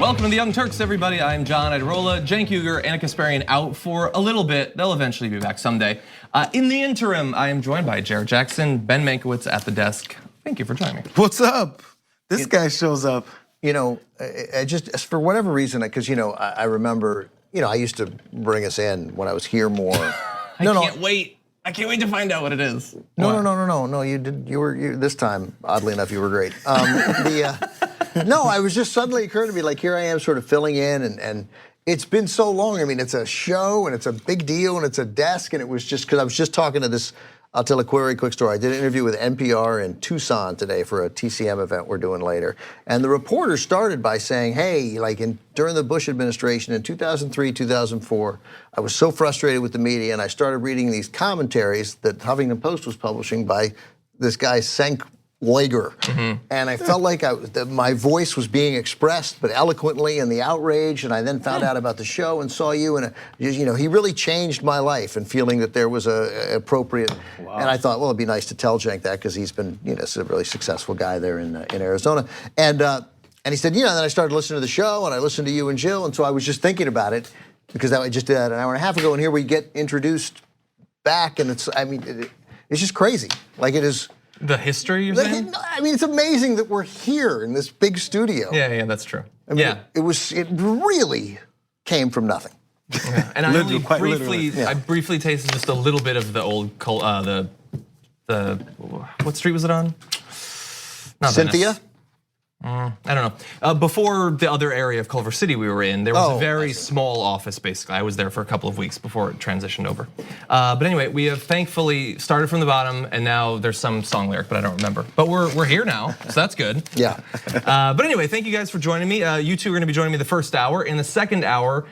Welcome to the Young Turks, everybody. I'm John Iadarola, Cenk Uygur, Anna Kasparian out for a little bit. They'll eventually be back someday. In the interim, I am joined by Jared Jackson, Ben Mankiewicz at the desk. Thank you for joining me. What's up? This guy shows up. You know, I just for whatever reason, because I remember, I used to bring us in when I was here more. I can't wait. I can't wait to find out what it is. No. You did. You were this time. Oddly enough, you were great. No, I was just suddenly occurred to me, like here I am, sort of filling in, and it's been so long. I mean, it's a show and it's a big deal and it's a desk, and it was just because I was just talking to this. I'll tell a very quick story. I did an interview with NPR in Tucson today for a TCM event we're doing later. And the reporter started by saying, hey, during the Bush administration in 2003, 2004, I was so frustrated with the media and I started reading these commentaries that Huffington Post was publishing by this guy, Cenk Uygur. And I felt like my voice was being expressed, but eloquently, in the outrage. And I then found out about the show and saw you, and he really changed my life. And feeling that there was a appropriate, and I thought, well, it'd be nice to tell Cenk that because he's been, a really successful guy there in Arizona. And he said, then I started listening to the show, and I listened to you and Jill, and so I was just thinking about it because I just did that an hour and a half ago, and here we get introduced back, and it's just crazy. Like it is. The history, you're saying? I mean, it's amazing that we're here in this big studio. Yeah, that's true. I mean, it really came from nothing. Yeah. And I briefly tasted just a little bit of the old, the what street was it on? Not Cynthia? Venice. I don't know. Before the other area of Culver City we were in, there was a very small office, basically. I was there for a couple of weeks before it transitioned over. But anyway, we have thankfully started from the bottom, and now there's some song lyric, but I don't remember. But we're here now, so that's good. Yeah. But anyway, thank you guys for joining me. You two are gonna be joining me the first hour. In the second hour,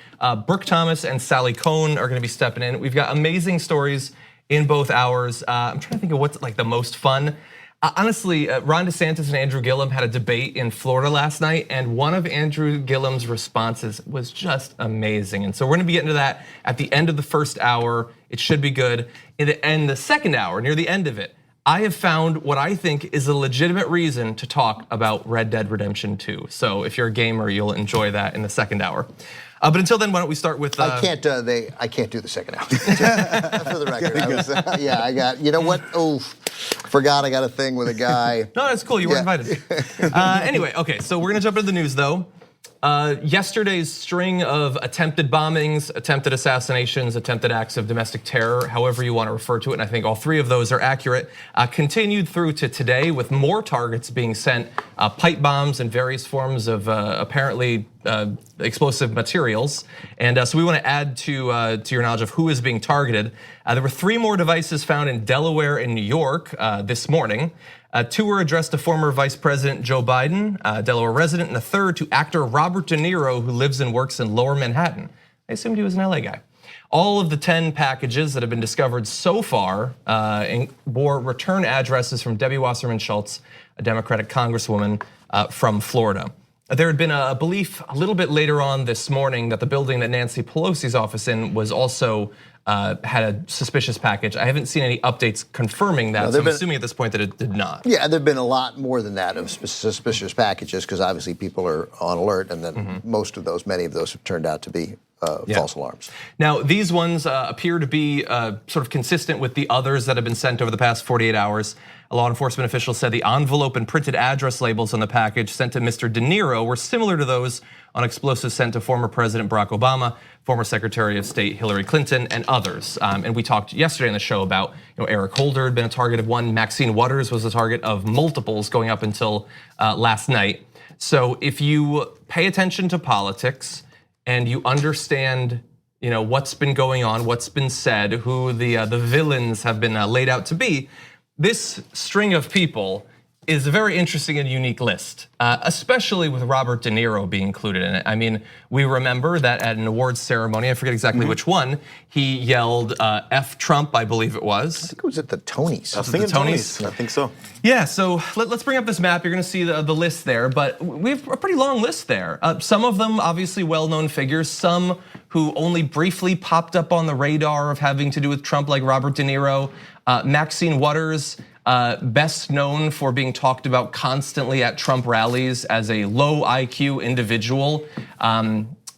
Brooke Thomas and Sally Kohn are gonna be stepping in. We've got amazing stories in both hours. I'm trying to think of what's like the most fun. Honestly, Ron DeSantis and Andrew Gillum had a debate in Florida last night, and one of Andrew Gillum's responses was just amazing. And so we're gonna be getting to that at the end of the first hour. It should be good. In the second hour, near the end of it, I have found what I think is a legitimate reason to talk about Red Dead Redemption 2. So if you're a gamer, you'll enjoy that in the second hour. But until then, why don't we start with? I can't do the second hour. For the record, I got. You know what? Forgot I got a thing with a guy. No, that's cool. You were invited. Anyway, okay. So we're gonna jump into the news, though. Yesterday's string of attempted bombings, attempted assassinations, attempted acts of domestic terror, however you want to refer to it, and I think all three of those are accurate, continued through to today with more targets being sent, pipe bombs and various forms of apparently explosive materials. And so we want to add to your knowledge of who is being targeted. There were 3 more devices found in Delaware and New York this morning. 2 were addressed to former Vice President Joe Biden, Delaware resident, and a third to actor Robert De Niro, who lives and works in Lower Manhattan. I assumed he was an LA guy. All of the 10 packages that have been discovered so far bore return addresses from Debbie Wasserman Schultz, a Democratic Congresswoman from Florida. There had been a belief a little bit later on this morning that the building that Nancy Pelosi's office in was also had a suspicious package. I haven't seen any updates confirming that, so I'm assuming at this point that it did not. Yeah, there've been a lot more than that of suspicious packages because obviously people are on alert, and then many of those have turned out to be false alarms. Now, these ones appear to be sort of consistent with the others that have been sent over the past 48 hours. A law enforcement official said the envelope and printed address labels on the package sent to Mr. De Niro were similar to those on explosives sent to former President Barack Obama, former Secretary of State Hillary Clinton, and others. And we talked yesterday on the show about Eric Holder had been a target of one, Maxine Waters was a target of multiples going up until last night. So if you pay attention to politics and you understand what's been going on, what's been said, who the villains have been laid out to be, this string of people is a very interesting and unique list, especially with Robert De Niro being included in it. I mean, we remember that at an awards ceremony, I forget exactly which one, he yelled F Trump, I believe it was. I think it was at the Tonys. I was thinking Tonys. I think so. Yeah, so let's bring up this map. You're gonna see the list there, but we have a pretty long list there. Some of them obviously well-known figures, some who only briefly popped up on the radar of having to do with Trump, like Robert De Niro, Maxine Waters, best known for being talked about constantly at Trump rallies as a low IQ individual.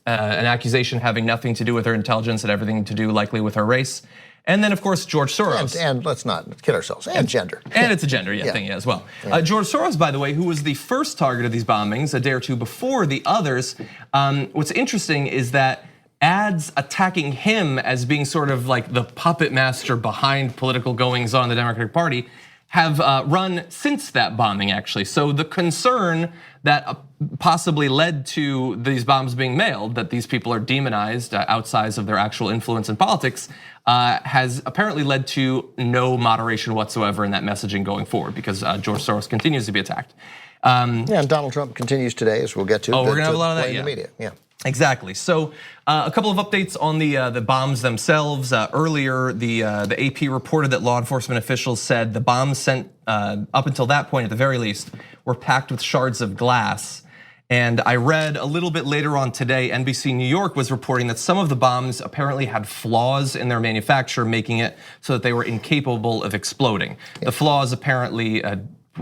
An accusation having nothing to do with her intelligence and everything to do likely with her race. And then of course, George Soros. And let's not kid ourselves, and gender. And it's a gender thing as well. George Soros, by the way, who was the first target of these bombings a day or two before the others. What's interesting is that ads attacking him as being sort of like the puppet master behind political goings on in the Democratic Party have run since that bombing, actually. So the concern that possibly led to these bombs being mailed, that these people are demonized outside of their actual influence in politics, has apparently led to no moderation whatsoever in that messaging going forward, because George Soros continues to be attacked. And Donald Trump continues today, as we'll get to. Oh, we're gonna have a lot of that, in the media. Yeah. Exactly. So a couple of updates on the bombs themselves. Earlier, the AP reported that law enforcement officials said the bombs sent up until that point, at the very least, were packed with shards of glass. And I read a little bit later on today, NBC New York was reporting that some of the bombs apparently had flaws in their manufacture, making it so that they were incapable of exploding. The flaws apparently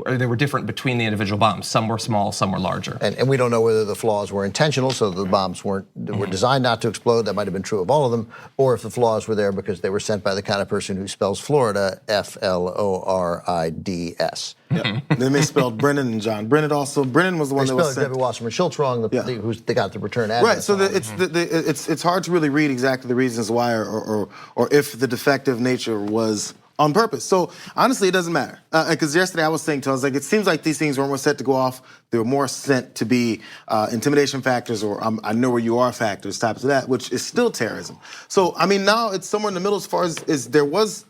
they were different between the individual bombs. Some were small, some were larger. And we don't know whether the flaws were intentional, so the bombs were designed not to explode. That might have been true of all of them, or if the flaws were there because they were sent by the kind of person who spells Florida Florids. Yep. They misspelled Brennan and John. Brennan was the one that was sent. Debbie Wasserman Schultz wrong. They got the return address. Right. So it's hard to really read exactly the reasons why, or if the defective nature was on purpose. So honestly, it doesn't matter. Because yesterday I was saying to, I was like, it seems like these things weren't set to go off. They were more sent to be intimidation factors, or I know where you are factors, types of that, which is still terrorism. So I mean, now it's somewhere in the middle as far as there was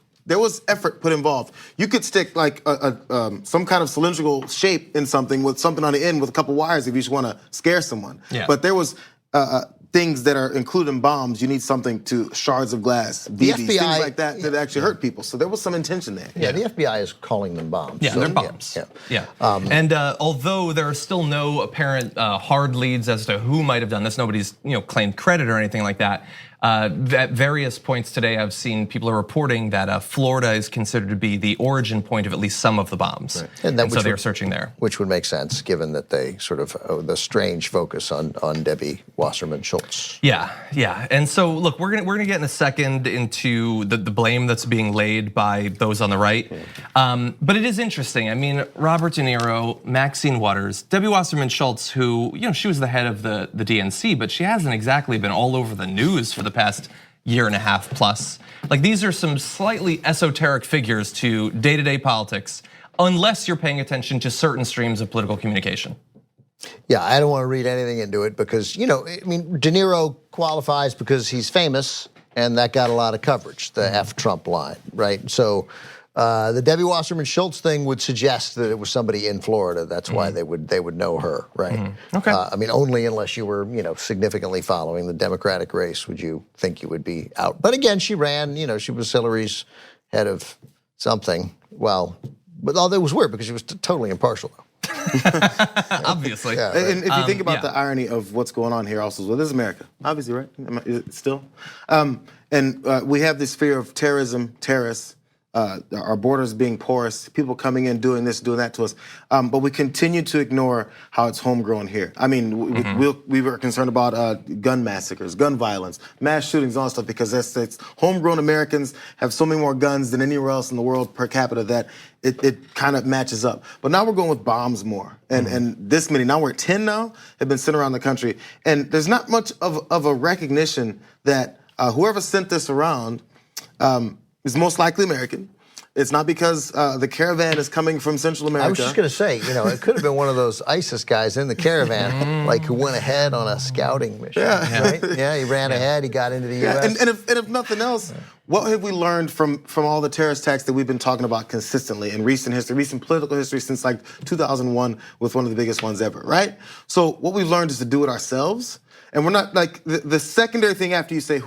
effort put involved. You could stick like some kind of cylindrical shape in something with something on the end with a couple wires if you just want to scare someone. Yeah. But there was things that are included in bombs. You need something to shards of glass, BBs, things like that that actually hurt people. So there was some intention there. Yeah, the FBI is calling them bombs. Yeah, they're bombs. Yeah. And although there are still no apparent hard leads as to who might have done this, nobody's claimed credit or anything like that. At various points today, I've seen people are reporting that Florida is considered to be the origin point of at least some of the bombs, right. and so they're searching there. Which would make sense, given that they sort of the strange focus on Debbie Wasserman Schultz. Yeah, and so look, we're gonna get in a second into the blame that's being laid by those on the right, but it is interesting. I mean, Robert De Niro, Maxine Waters, Debbie Wasserman Schultz, who she was the head of the DNC, but she hasn't exactly been all over the news for the past year and a half plus. Like, these are some slightly esoteric figures to day-to-day politics, unless you're paying attention to certain streams of political communication. Yeah, I don't want to read anything into it because, I mean, De Niro qualifies because he's famous, and that got a lot of coverage, the F Trump line, right? So the Debbie Wasserman Schultz thing would suggest that it was somebody in Florida. That's why they would know her, right? Okay. I mean, only unless you were, significantly following the Democratic race would you think you would be out. But again, she ran. She was Hillary's head of something. Well, but all that was weird because she was totally impartial, though. Obviously. Yeah, right. And if you think about the irony of what's going on here also, this is America, obviously, right? Still. And we have this fear of terrorism, terrorists, our borders being porous, people coming in, doing this, doing that to us. But we continue to ignore how it's homegrown here. I mean, we were concerned about gun massacres, gun violence, mass shootings, all that stuff, because it's homegrown Americans have so many more guns than anywhere else in the world per capita that it kind of matches up. But now we're going with bombs more. And this many, now we're at 10 now, have been sent around the country. And there's not much of a recognition that whoever sent this around is most likely American. It's not because the caravan is coming from Central America. I was just going to say, it could have been one of those ISIS guys in the caravan, like who went ahead on a scouting mission. Yeah, right? Yeah, he ran ahead. He got into the U.S. And if nothing else, what have we learned from all the terrorist attacks that we've been talking about consistently in recent history, recent political history since like 2001 with one of the biggest ones ever, right? So what we've learned is to do it ourselves. And we're not like the secondary thing after you say,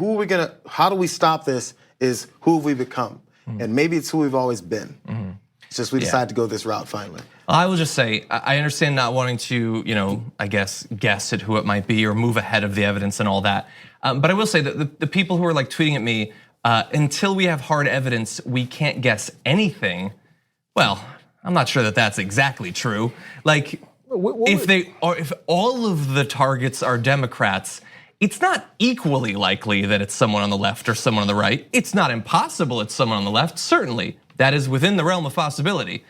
how do we stop this, is who have we become? And maybe it's who we've always been. It's just we decided to go this route finally. I will just say, I understand not wanting to, I guess at who it might be or move ahead of the evidence and all that. But I will say that the people who are like tweeting at me, until we have hard evidence, we can't guess anything. Well, I'm not sure that that's exactly true. Like, if all of the targets are Democrats, it's not equally likely that it's someone on the left or someone on the right. It's not impossible it's someone on the left. Certainly, that is within the realm of possibility.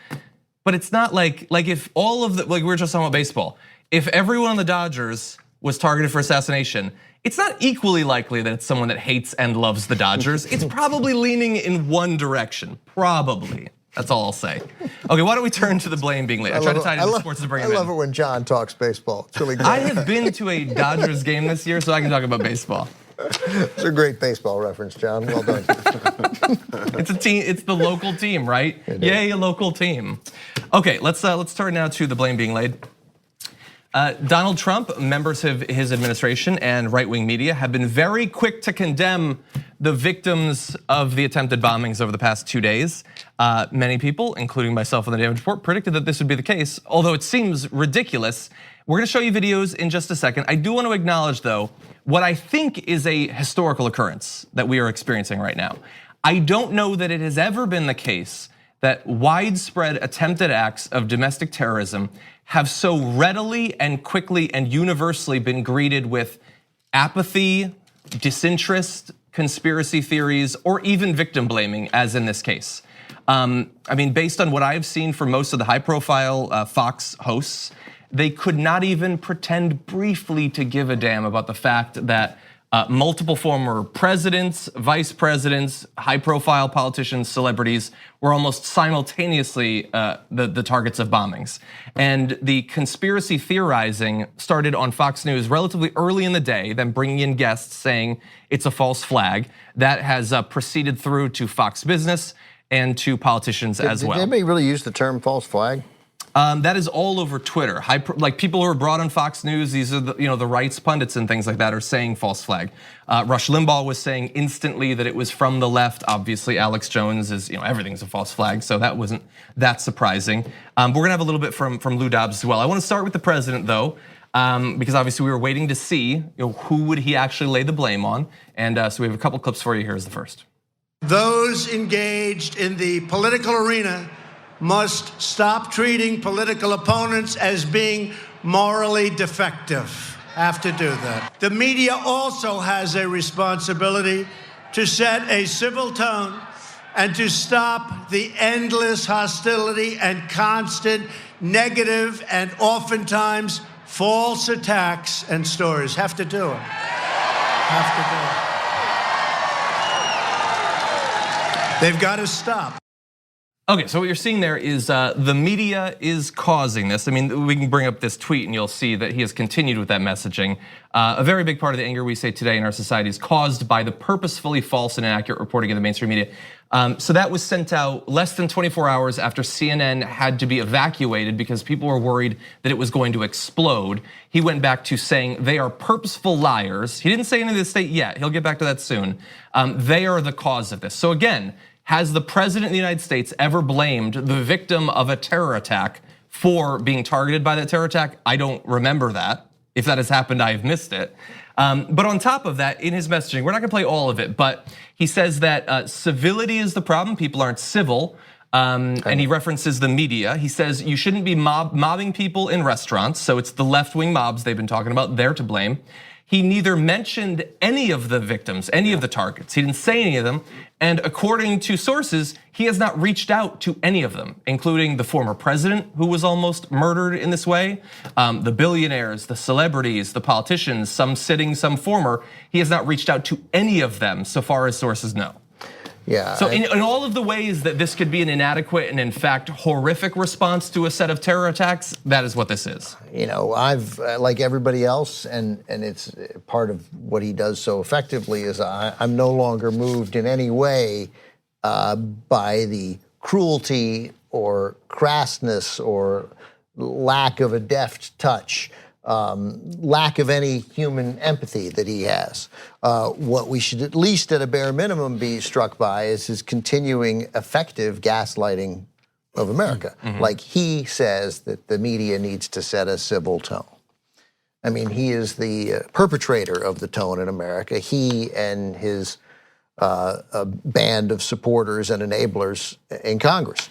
But it's not like if all of the, like we were just talking about baseball, if everyone on the Dodgers was targeted for assassination, it's not equally likely that it's someone that hates and loves the Dodgers. It's probably leaning in one direction, probably. That's all I'll say. Okay, why don't we turn to the blame being laid? I try to tie it into sports to bring it in. I love it when John talks baseball. It's really great. I have been to a Dodgers game this year, so I can talk about baseball. It's a great baseball reference, John. Well done. It's a team. It's the local team, right? Yay, a local team. Okay, let's turn now to the blame being laid. Donald Trump, members of his administration, and right-wing media have been very quick to condemn the victims of the attempted bombings over the past 2 days. Many people, including myself on the Damage Report, predicted that this would be the case, although it seems ridiculous. We're gonna show you videos in just a second. I do want to acknowledge, though, what I think is a historical occurrence that we are experiencing right now. I don't know that it has ever been the case that widespread attempted acts of domestic terrorism have so readily and quickly and universally been greeted with apathy, disinterest, conspiracy theories, or even victim blaming, as in this case. I mean, based on what I've seen from most of the high-profile Fox hosts, they could not even pretend briefly to give a damn about the fact that multiple former presidents, vice presidents, high-profile politicians, celebrities were almost simultaneously the targets of bombings. And the conspiracy theorizing started on Fox News relatively early in the day, then bringing in guests saying it's a false flag. That has proceeded through to Fox Business and to politicians as well. Did anybody really use the term false flag? That is all over Twitter. Like people who are brought on Fox News, these are the rights pundits and things like that are saying false flag. Rush Limbaugh was saying instantly that it was from the left. Obviously, Alex Jones is everything's a false flag, so that wasn't that surprising. We're gonna have a little bit from Lou Dobbs as well. I want to start with the president though, because obviously we were waiting to see who would he actually lay the blame on, and so we have a couple clips for you. Here's the first. Those engaged in the political arena must stop treating political opponents as being morally defective. Have to do that. The media also has a responsibility to set a civil tone and to stop the endless hostility and constant negative and oftentimes false attacks and stories. Have to do it. Have to do it. They've got to stop. Okay, so what you're seeing there is the media is causing this. I mean, we can bring up this tweet and you'll see that he has continued with that messaging. A very big part of the anger we see today in our society is caused by the purposefully false and inaccurate reporting of the mainstream media. So that was sent out less than 24 hours after CNN had to be evacuated because people were worried that it was going to explode. He went back to saying they are purposeful liars. He didn't say any of this state yet. He'll get back to that soon. They are the cause of this. So again, has the president of the United States ever blamed the victim of a terror attack for being targeted by that terror attack? I don't remember that. If that has happened, I've missed it. But on top of that, in his messaging, we're not gonna play all of it, but he says that civility is the problem, people aren't civil, and he references the media. He says you shouldn't be mobbing people in restaurants, so it's the left-wing mobs they've been talking about, they're to blame. He neither mentioned any of the victims, any of the targets. He didn't say any of them. And according to sources, he has not reached out to any of them, including the former president who was almost murdered in this way, the billionaires, the celebrities, the politicians, some sitting, some former. He has not reached out to any of them so far as sources know. Yeah. So in all of the ways that this could be an inadequate and in fact horrific response to a set of terror attacks, that is what this is. I've like everybody else, and it's part of what he does so effectively is I'm no longer moved in any way by the cruelty or crassness or lack of a deft touch. Lack of any human empathy that he has. What we should at least at a bare minimum be struck by is his continuing effective gaslighting of America. Like he says that the media needs to set a civil tone. I mean, he is the perpetrator of the tone in America. He and his a band of supporters and enablers in Congress.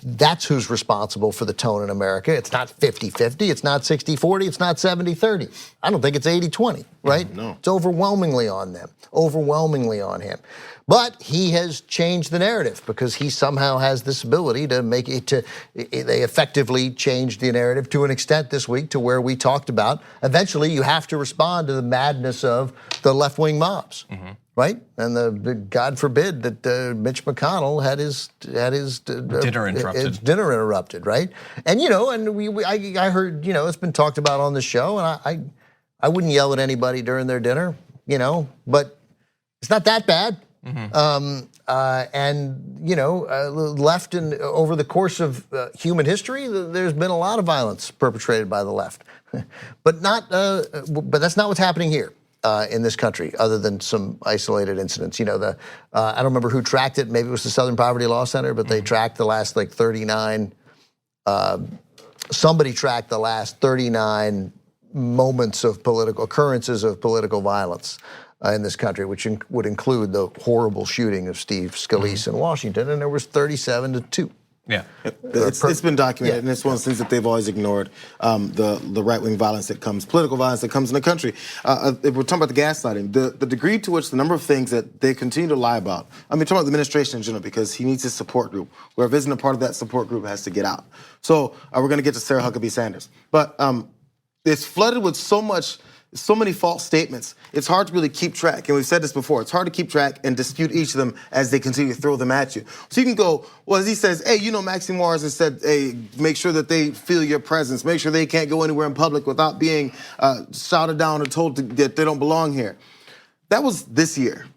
That's who's responsible for the tone in America. It's not 50-50, it's not 60-40, it's not 70-30. I don't think it's 80-20, right? No. It's overwhelmingly on them, overwhelmingly on him. But he has changed the narrative because he somehow has this ability to make it they effectively changed the narrative to an extent this week to where we talked about eventually you have to respond to the madness of the left-wing mobs. Right, and the God forbid that Mitch McConnell had his Dinner interrupted. His dinner interrupted, right? And I heard it's been talked about on the show, and I wouldn't yell at anybody during their dinner, but it's not that bad. Left and over the course of human history, there's been a lot of violence perpetrated by the left, but that's not what's happening here. In this country, other than some isolated incidents. I don't remember who tracked it. Maybe it was the Southern Poverty Law Center, but they tracked the last 39. Somebody tracked the last 39 moments of occurrences of political violence in this country, which would include the horrible shooting of Steve Scalise in Washington, and there was 37-2. Yeah, it's been documented, and it's one of the things that they've always ignored. The right-wing violence that comes, political violence that comes in the country. We're talking about the gaslighting, the degree to which the number of things that they continue to lie about. I mean, talking about the administration in general, because he needs his support group. Whoever isn't a part of that support group has to get out. So we're going to get to Sarah Huckabee Sanders, but it's flooded with so many false statements. It's hard to really keep track. And we've said this before. It's hard to keep track and dispute each of them as they continue to throw them at you. So you can go, well, as he says, hey, Maxine Waters has said, hey, make sure that they feel your presence. Make sure they can't go anywhere in public without being shouted down or told that they don't belong here. That was this year.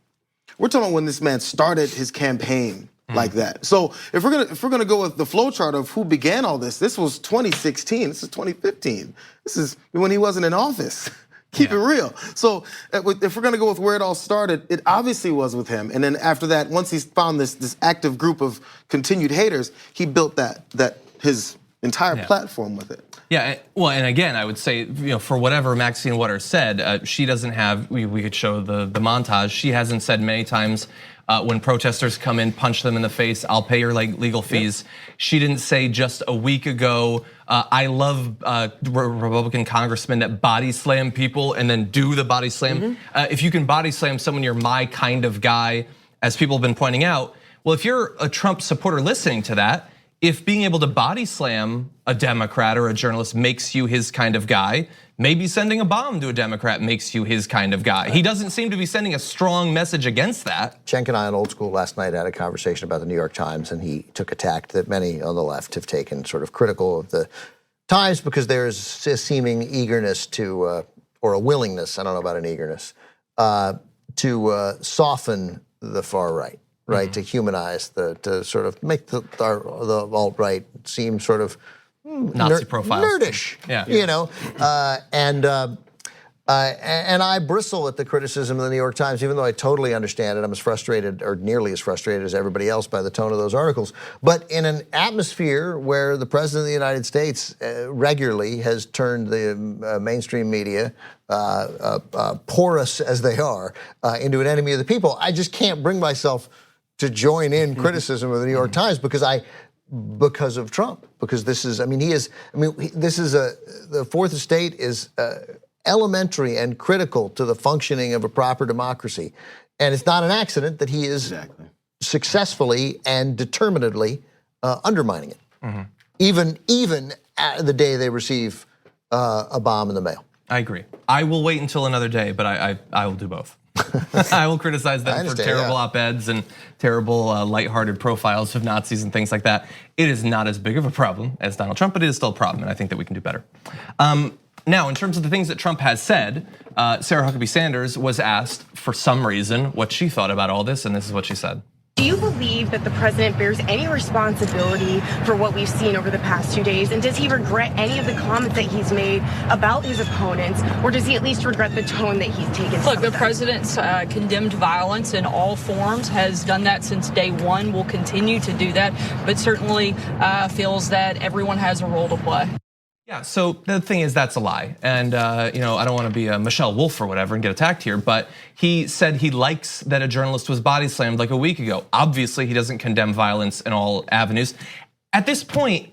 We're talking about when this man started his campaign like that. So if we're gonna go with the flow chart of who began all this, this was 2016. This is 2015. This is when he wasn't in office. Keep it real. So if we're gonna go with where it all started, it obviously was with him. And then after that, once he's found this active group of continued haters, he built that his entire platform with it. Yeah, well, and again, I would say, for whatever Maxine Waters said, she doesn't have. We could show the montage. She hasn't said many times. When protesters come in, punch them in the face, I'll pay your legal fees. Yep. She didn't say just a week ago, I love Republican congressmen that body slam people and then do the body slam. If you can body slam someone, you're my kind of guy, as people have been pointing out. Well, if you're a Trump supporter listening to that, if being able to body slam a Democrat or a journalist makes you his kind of guy, maybe sending a bomb to a Democrat makes you his kind of guy. He doesn't seem to be sending a strong message against that. Cenk and I on Old School last night had a conversation about the New York Times, and he took a tact that many on the left have taken, sort of critical of the Times, because there's a seeming eagerness to, or a willingness, I don't know about an eagerness, to soften the far right. Right, to humanize to sort of make the alt-right seem sort of Nazi profiles, nerdish, and I bristle at the criticism of the New York Times, even though I totally understand it. I'm as frustrated, or nearly as frustrated as everybody else, by the tone of those articles. But in an atmosphere where the President of the United States regularly has turned the mainstream media, porous as they are, into an enemy of the people, I just can't bring myself to join in criticism of the New York Times because of Trump. Because this is, the Fourth Estate is elementary and critical to the functioning of a proper democracy. And it's not an accident that he is successfully and determinedly undermining it. Even the day they receive a bomb in the mail. I agree. I will wait until another day, but I will do both. I will criticize them for terrible op-eds and terrible lighthearted profiles of Nazis and things like that. It is not as big of a problem as Donald Trump, but it is still a problem, and I think that we can do better. Now, in terms of the things that Trump has said, Sarah Huckabee Sanders was asked for some reason what she thought about all this, and this is what she said. Do you believe that the president bears any responsibility for what we've seen over the past 2 days? And does he regret any of the comments that he's made about his opponents? Or does he at least regret the tone that he's taken? Look, the president's condemned violence in all forms, has done that since day one, will continue to do that, but certainly feels that everyone has a role to play. Yeah, so the thing is, that's a lie. And I don't want to be a Michelle Wolf or whatever and get attacked here, but he said he likes that a journalist was body slammed like a week ago. Obviously, he doesn't condemn violence in all avenues. At this point,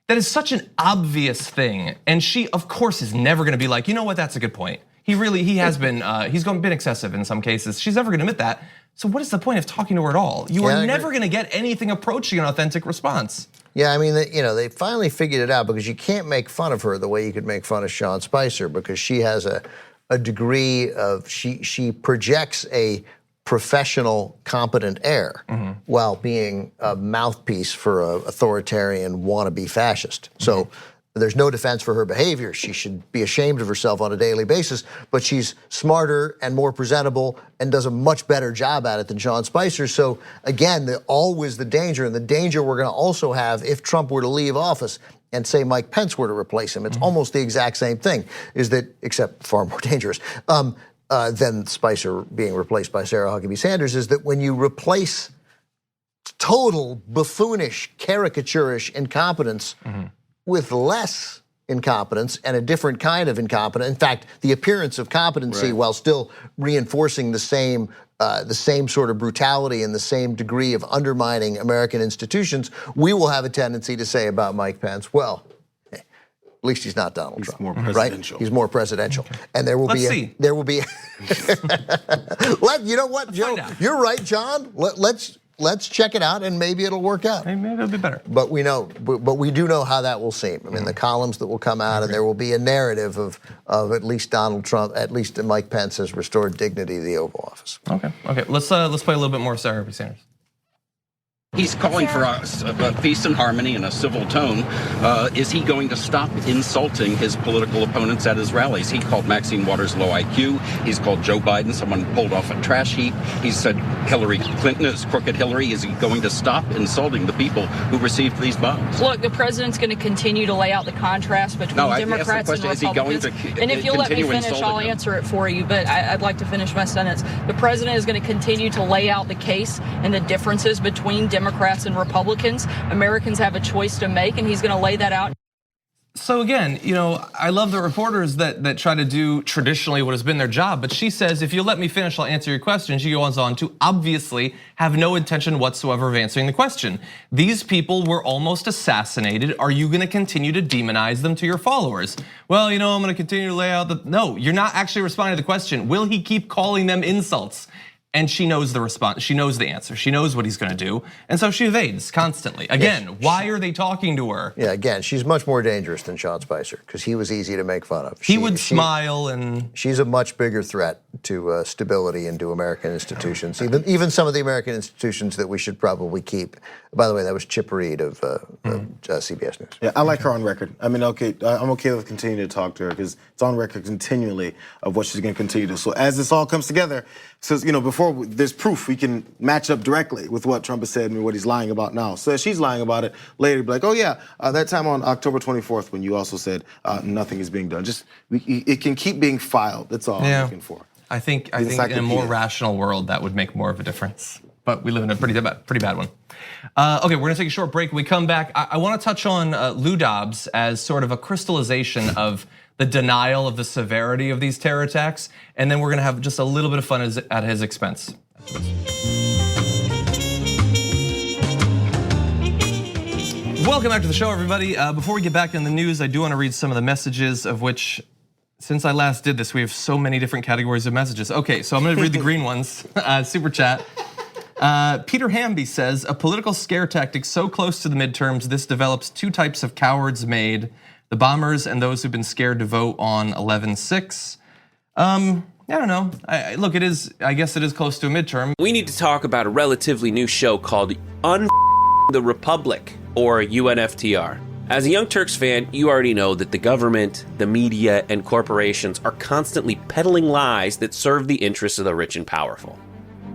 that is such an obvious thing. And she, of course, is never gonna be like, you know what, that's a good point. He has been, he's been excessive in some cases. She's never gonna admit that. So what is the point of talking to her at all? You are never gonna get anything approaching an authentic response. Yeah, I mean, they finally figured it out because you can't make fun of her the way you could make fun of Sean Spicer because she has a degree of, she projects a professional, competent air while being a mouthpiece for an authoritarian wannabe fascist. So there's no defense for her behavior. She should be ashamed of herself on a daily basis, but she's smarter and more presentable and does a much better job at it than Sean Spicer. So again, always the danger, and the danger we're gonna also have if Trump were to leave office and say Mike Pence were to replace him. It's almost the exact same thing, is that, except far more dangerous, than Spicer being replaced by Sarah Huckabee Sanders, is that when you replace total buffoonish, caricaturish incompetence with less incompetence and a different kind of incompetence. In fact, the appearance of competency while still reinforcing the same sort of brutality and the same degree of undermining American institutions, we will have a tendency to say about Mike Pence, well, at least he's not Donald Trump, more presidential. Right? He's more presidential, and there will Let's be see. there will be. You know what, Joe? You're right, John. Let's check it out, and maybe it'll work out. Maybe it'll be better. But we do know how that will seem. I mean, the columns that will come out, and there will be a narrative of at least Donald Trump, at least Mike Pence has restored dignity to the Oval Office. Okay. Let's play a little bit more Sarah Huckabee Sanders. He's calling for a peace and harmony and a civil tone. Is he going to stop insulting his political opponents at his rallies? He called Maxine Waters low IQ. He's called Joe Biden someone pulled off a trash heap. He said Hillary Clinton is crooked Hillary. Is he going to stop insulting the people who received these bombs? Look, the president's going to continue to lay out the contrast between Democrats and Republicans. And if you'll let me finish, I'll answer it for you. But I'd like to finish my sentence. The president is going to continue to lay out the case and the differences between Democrats and Republicans. Americans have a choice to make, and he's going to lay that out. So again, I love the reporters that try to do traditionally what has been their job, but she says, if you'll let me finish, I'll answer your question. She goes on to obviously have no intention whatsoever of answering the question. These people were almost assassinated. Are you gonna continue to demonize them to your followers? Well, I'm gonna continue to lay out no, you're not actually responding to the question. Will he keep calling them insults? And she knows the response, she knows the answer, she knows what he's gonna do, and so she evades constantly. Again, why are they talking to her? Yeah, again, she's much more dangerous than Sean Spicer because he was easy to make fun of. He would smile and... She's a much bigger threat to stability and to American institutions, even some of the American institutions that we should probably keep. By the way, that was Chip Reed of CBS News. Yeah, I like her on record. I mean, okay, I'm okay with continuing to talk to her because it's on record continually of what she's going to continue to. So as this all comes together, says before there's proof, we can match up directly with what Trump has said and what he's lying about now. So as she's lying about it later, be like, oh yeah, that time on October 24th when you also said nothing is being done. It can keep being filed. That's all I'm looking for. I think in a more rational world that would make more of a difference. But we live in a pretty bad one. Okay, we're gonna take a short break. When we come back, I wanna touch on Lou Dobbs as sort of a crystallization of the denial of the severity of these terror attacks. And then we're gonna have just a little bit of fun at his expense. Welcome back to the show, everybody. Before we get back in the news, I do wanna read some of the messages of which, since I last did this, we have so many different categories of messages. Okay, so I'm gonna read the green ones, super chat. Peter Hamby says, a political scare tactic so close to the midterms, this develops two types of cowards made, the bombers and those who've been scared to vote on 11/6. I don't know, look, I guess it is close to a midterm. We need to talk about a relatively new show called the Republic, or UNFTR. As a Young Turks fan, you already know that the government, the media, and corporations are constantly peddling lies that serve the interests of the rich and powerful.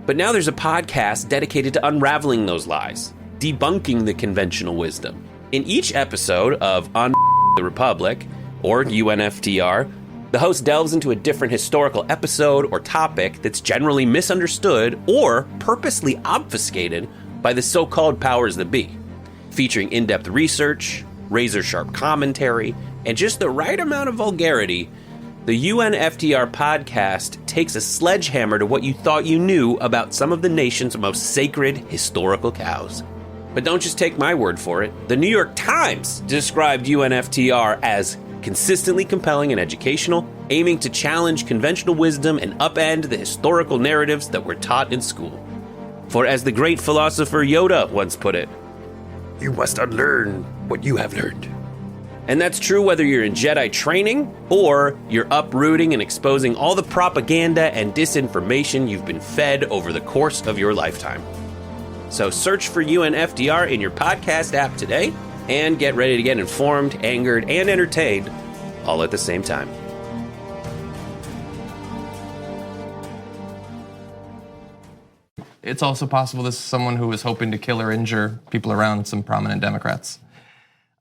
But now there's a podcast dedicated to unraveling those lies, debunking the conventional wisdom. In each episode of On the Republic, or UNFTR, the host delves into a different historical episode or topic that's generally misunderstood or purposely obfuscated by the so-called powers that be, featuring in-depth research, razor-sharp commentary, and just the right amount of vulgarity. The UNFTR podcast takes a sledgehammer to what you thought you knew about some of the nation's most sacred historical cows. But don't just take my word for it. The New York Times described UNFTR as consistently compelling and educational, aiming to challenge conventional wisdom and upend the historical narratives that were taught in school. For as the great philosopher Yoda once put it, you must unlearn what you have learned. And that's true whether you're in Jedi training or you're uprooting and exposing all the propaganda and disinformation you've been fed over the course of your lifetime. So search for UNFTR in your podcast app today and get ready to get informed, angered, and entertained all at the same time. It's also possible this is someone who was hoping to kill or injure people around some prominent Democrats.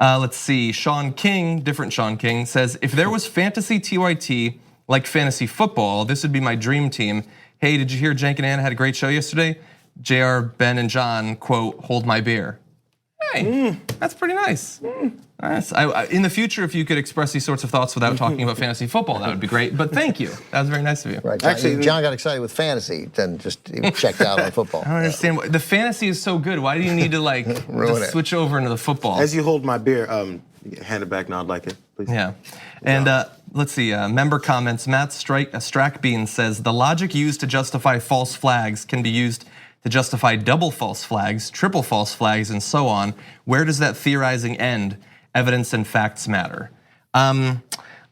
Let's see, Sean King, different Sean King, says, if there was fantasy TYT like fantasy football, this would be my dream team. Hey, did you hear Cenk and Anna had a great show yesterday? JR, Ben, and John, quote, hold my beer. Hey, that's pretty nice. Nice. In the future, if you could express these sorts of thoughts without talking about fantasy football, that would be great. But thank you. That was very nice of you. Right. Actually, John got excited with fantasy, then just checked out on football. I don't understand. The fantasy is so good. Why do you need to like just switch over into the football? As you hold my beer, hand it back, nod like it, please. Yeah. And let's see, member comments. Matt Strackbean says, the logic used to justify false flags can be used to justify double false flags, triple false flags, and so on. Where does that theorizing end? Evidence and facts matter. I mean,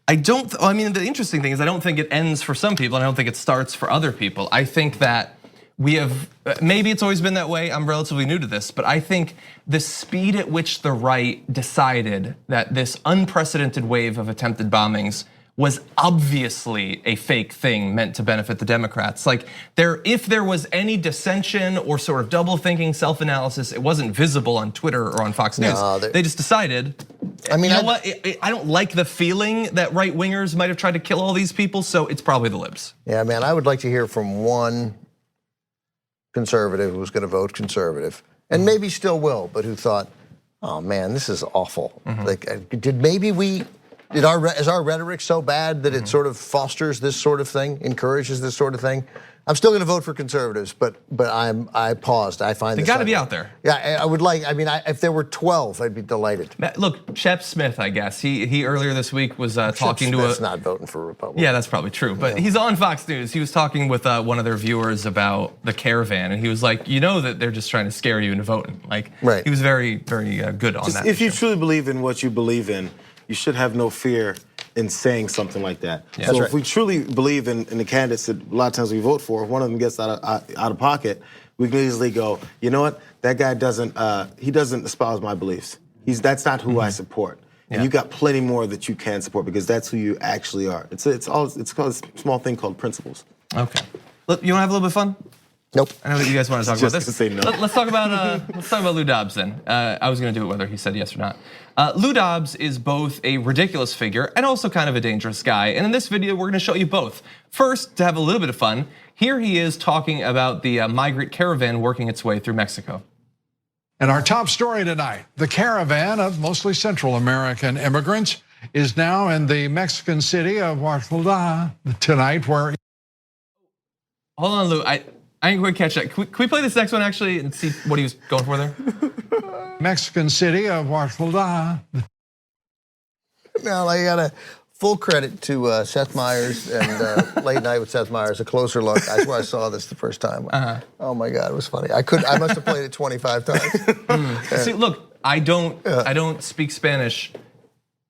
the interesting thing is I don't think it ends for some people, and I don't think it starts for other people. I think that we have, maybe it's always been that way, I'm relatively new to this, but I think the speed at which the right decided that this unprecedented wave of attempted bombings was obviously a fake thing meant to benefit the Democrats. Like, if there was any dissension or sort of double thinking, self-analysis, it wasn't visible on Twitter or on Fox News. No, they just decided, I mean, you know what? I don't like the feeling that right wingers might have tried to kill all these people, so it's probably the libs. Yeah, man, I would like to hear from one conservative who was gonna vote conservative, and maybe still will, but who thought, oh man, this is awful. Like, is our rhetoric so bad that it sort of fosters this sort of thing, encourages this sort of thing? I'm still going to vote for conservatives, but I paused. I find they got to be out there. Yeah, I would like. I mean, if there were 12, I'd be delighted. Look, Shep Smith, I guess he earlier this week was talking to Smith's not voting for Republicans. Yeah, that's probably true. But he's on Fox News. He was talking with one of their viewers about the caravan, and he was like, you know that they're just trying to scare you into voting. Like, right. He was very, very good on that. If you truly believe in what you believe in, you should have no fear in saying something like that. Yeah. So if we truly believe in the candidates that a lot of times we vote for, if one of them gets out of pocket, we can easily go, you know what, that guy doesn't espouse my beliefs. That's not who I support. And you got plenty more that you can support because that's who you actually are. It's called a small thing called principles. Okay. Look, you want to have a little bit of fun? Nope. I know that you guys want to talk about this. Say no. Let's talk about Lou Dobbs then. I was going to do it whether he said yes or not. Lou Dobbs is both a ridiculous figure and also kind of a dangerous guy. And in this video, we're going to show you both. First, to have a little bit of fun, here he is talking about the migrant caravan working its way through Mexico. And our top story tonight, the caravan of mostly Central American immigrants is now in the Mexican city of Guadalajara tonight, where... Hold on, Lou. I didn't quite catch that. Can we play this next one actually and see what he was going for there? Mexican city of Guadalajara. Now I got a full credit to Seth Meyers and Late Night with Seth Meyers. A closer look. That's where I saw this the first time. Oh my God, it was funny. I must have played it 25 times. See, look, I don't speak Spanish.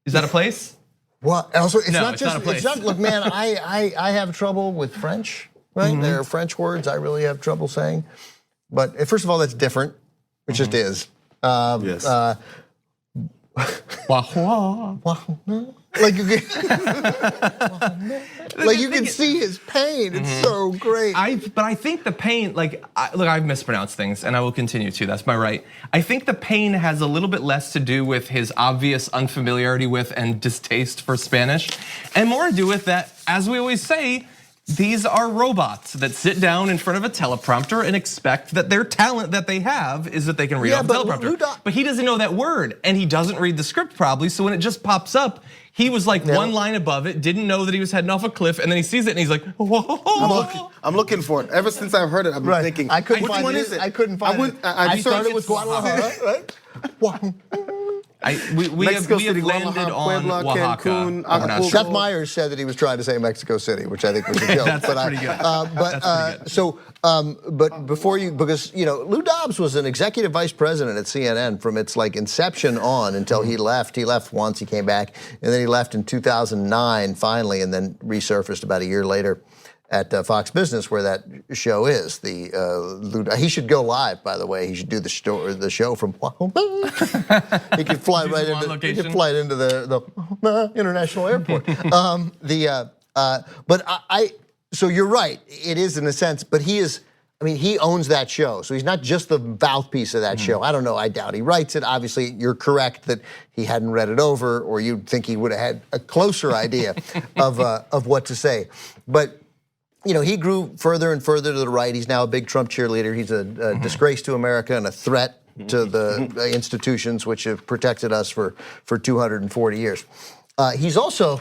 Is that a place? Well, also it's no, not it's just. not a place. It's not. Look, man, I have trouble with French. Right? There are French words I really have trouble saying. But first of all, that's different. It just is. Yes. Like you can see his pain. It's so great. But I think the pain, look, I've mispronounced things and I will continue to, that's my right. I think the pain has a little bit less to do with his obvious unfamiliarity with and distaste for Spanish, and more to do with that, as we always say, these are robots that sit down in front of a teleprompter and expect that their talent that they have is that they can read off the teleprompter. But he doesn't know that word and he doesn't read the script probably, so when it just pops up, He was like one line above it, didn't know that he was heading off a cliff, and then he sees it and he's like, whoa. I'm looking for it. Ever since I've heard it, I've been thinking, I couldn't which find one it. is it? I couldn't find it. I started with Guadalajara, right? We have landed Guadalajara, on Puebla, Oaxaca. Cancun, We're not Acapulco. sure. Seth Meyers said that he was trying to say Mexico City, which I think was a joke. That's pretty good. But before you, because Lou Dobbs was an executive vice president at CNN from its like inception on until he left. He left once, he came back, and then he left in 2009 finally, and then resurfaced about a year later at Fox Business, where that show is. He should go live, by the way. He should do the show from. He could fly right into. He could fly into the international airport. So you're right. It is in a sense, but he is. I mean, he owns that show, so he's not just the mouthpiece of that show. I don't know. I doubt he writes it. Obviously, you're correct that he hadn't read it over, or you'd think he would have had a closer idea of what to say, but. He grew further and further to the right. He's now a big Trump cheerleader. He's a disgrace to America and a threat to the institutions which have protected us for 240 years. He's also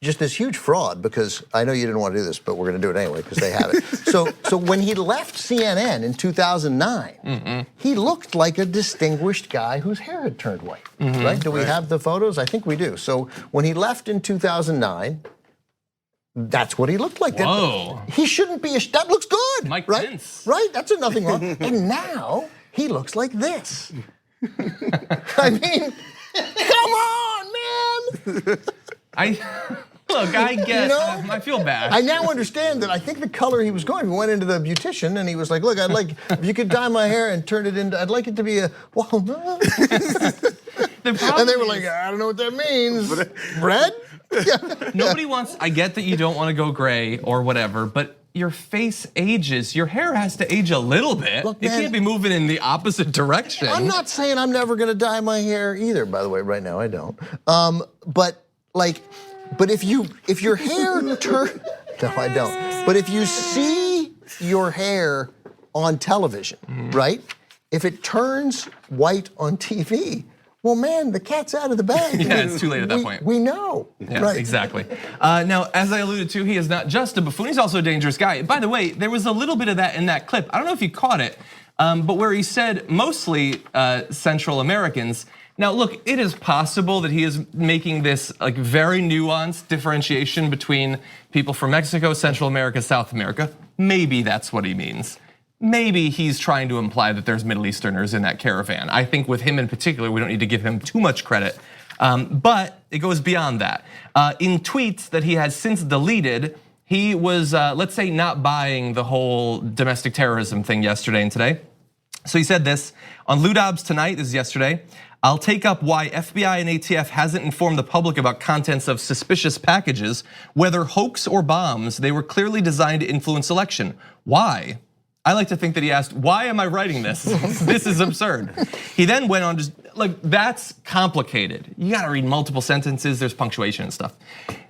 just this huge fraud, because I know you didn't want to do this, but we're going to do it anyway because they have it. So when he left CNN in 2009, he looked like a distinguished guy whose hair had turned white, right? Do we have the photos? I think we do. So when he left in 2009, that's what he looked like. Whoa. He shouldn't be, that looks good. Mike right? Pence. Right, that's nothing wrong. And now he looks like this. I mean, come on, man. I get, I feel bad. I now understand that I think the color he was going, he went into the beautician and he was like, look, I'd like, if you could dye my hair and turn it into, I'd like it to be a walnut. And they were like, I don't know what that means. Red? Nobody wants, I get that you don't want to go gray or whatever, but your face ages. Your hair has to age a little bit. Look, man, it can't be moving in the opposite direction. I'm not saying I'm never going to dye my hair either, by the way. Right now, I don't. But if your hair turn, no, I don't. But if you see your hair on television, right? If it turns white on TV, well, man, the cat's out of the bag. Yeah, it's too late at that point. We know. Yeah, right. Exactly. Now, as I alluded to, he is not just a buffoon, he's also a dangerous guy. By the way, there was a little bit of that in that clip. I don't know if you caught it, but where he said mostly Central Americans. Now, look, it is possible that he is making this like very nuanced differentiation between people from Mexico, Central America, South America. Maybe that's what he means. Maybe he's trying to imply that there's Middle Easterners in that caravan. I think with him in particular, we don't need to give him too much credit. But it goes beyond that. In tweets that he has since deleted, he was, let's say, not buying the whole domestic terrorism thing yesterday and today. So he said this on Lou Dobbs Tonight, this is yesterday. I'll take up why FBI and ATF hasn't informed the public about contents of suspicious packages, whether hoax or bombs. They were clearly designed to influence election. Why? I like to think that he asked, why am I writing this? This is absurd. He then went on to, like, that's complicated. You gotta read multiple sentences, there's punctuation and stuff.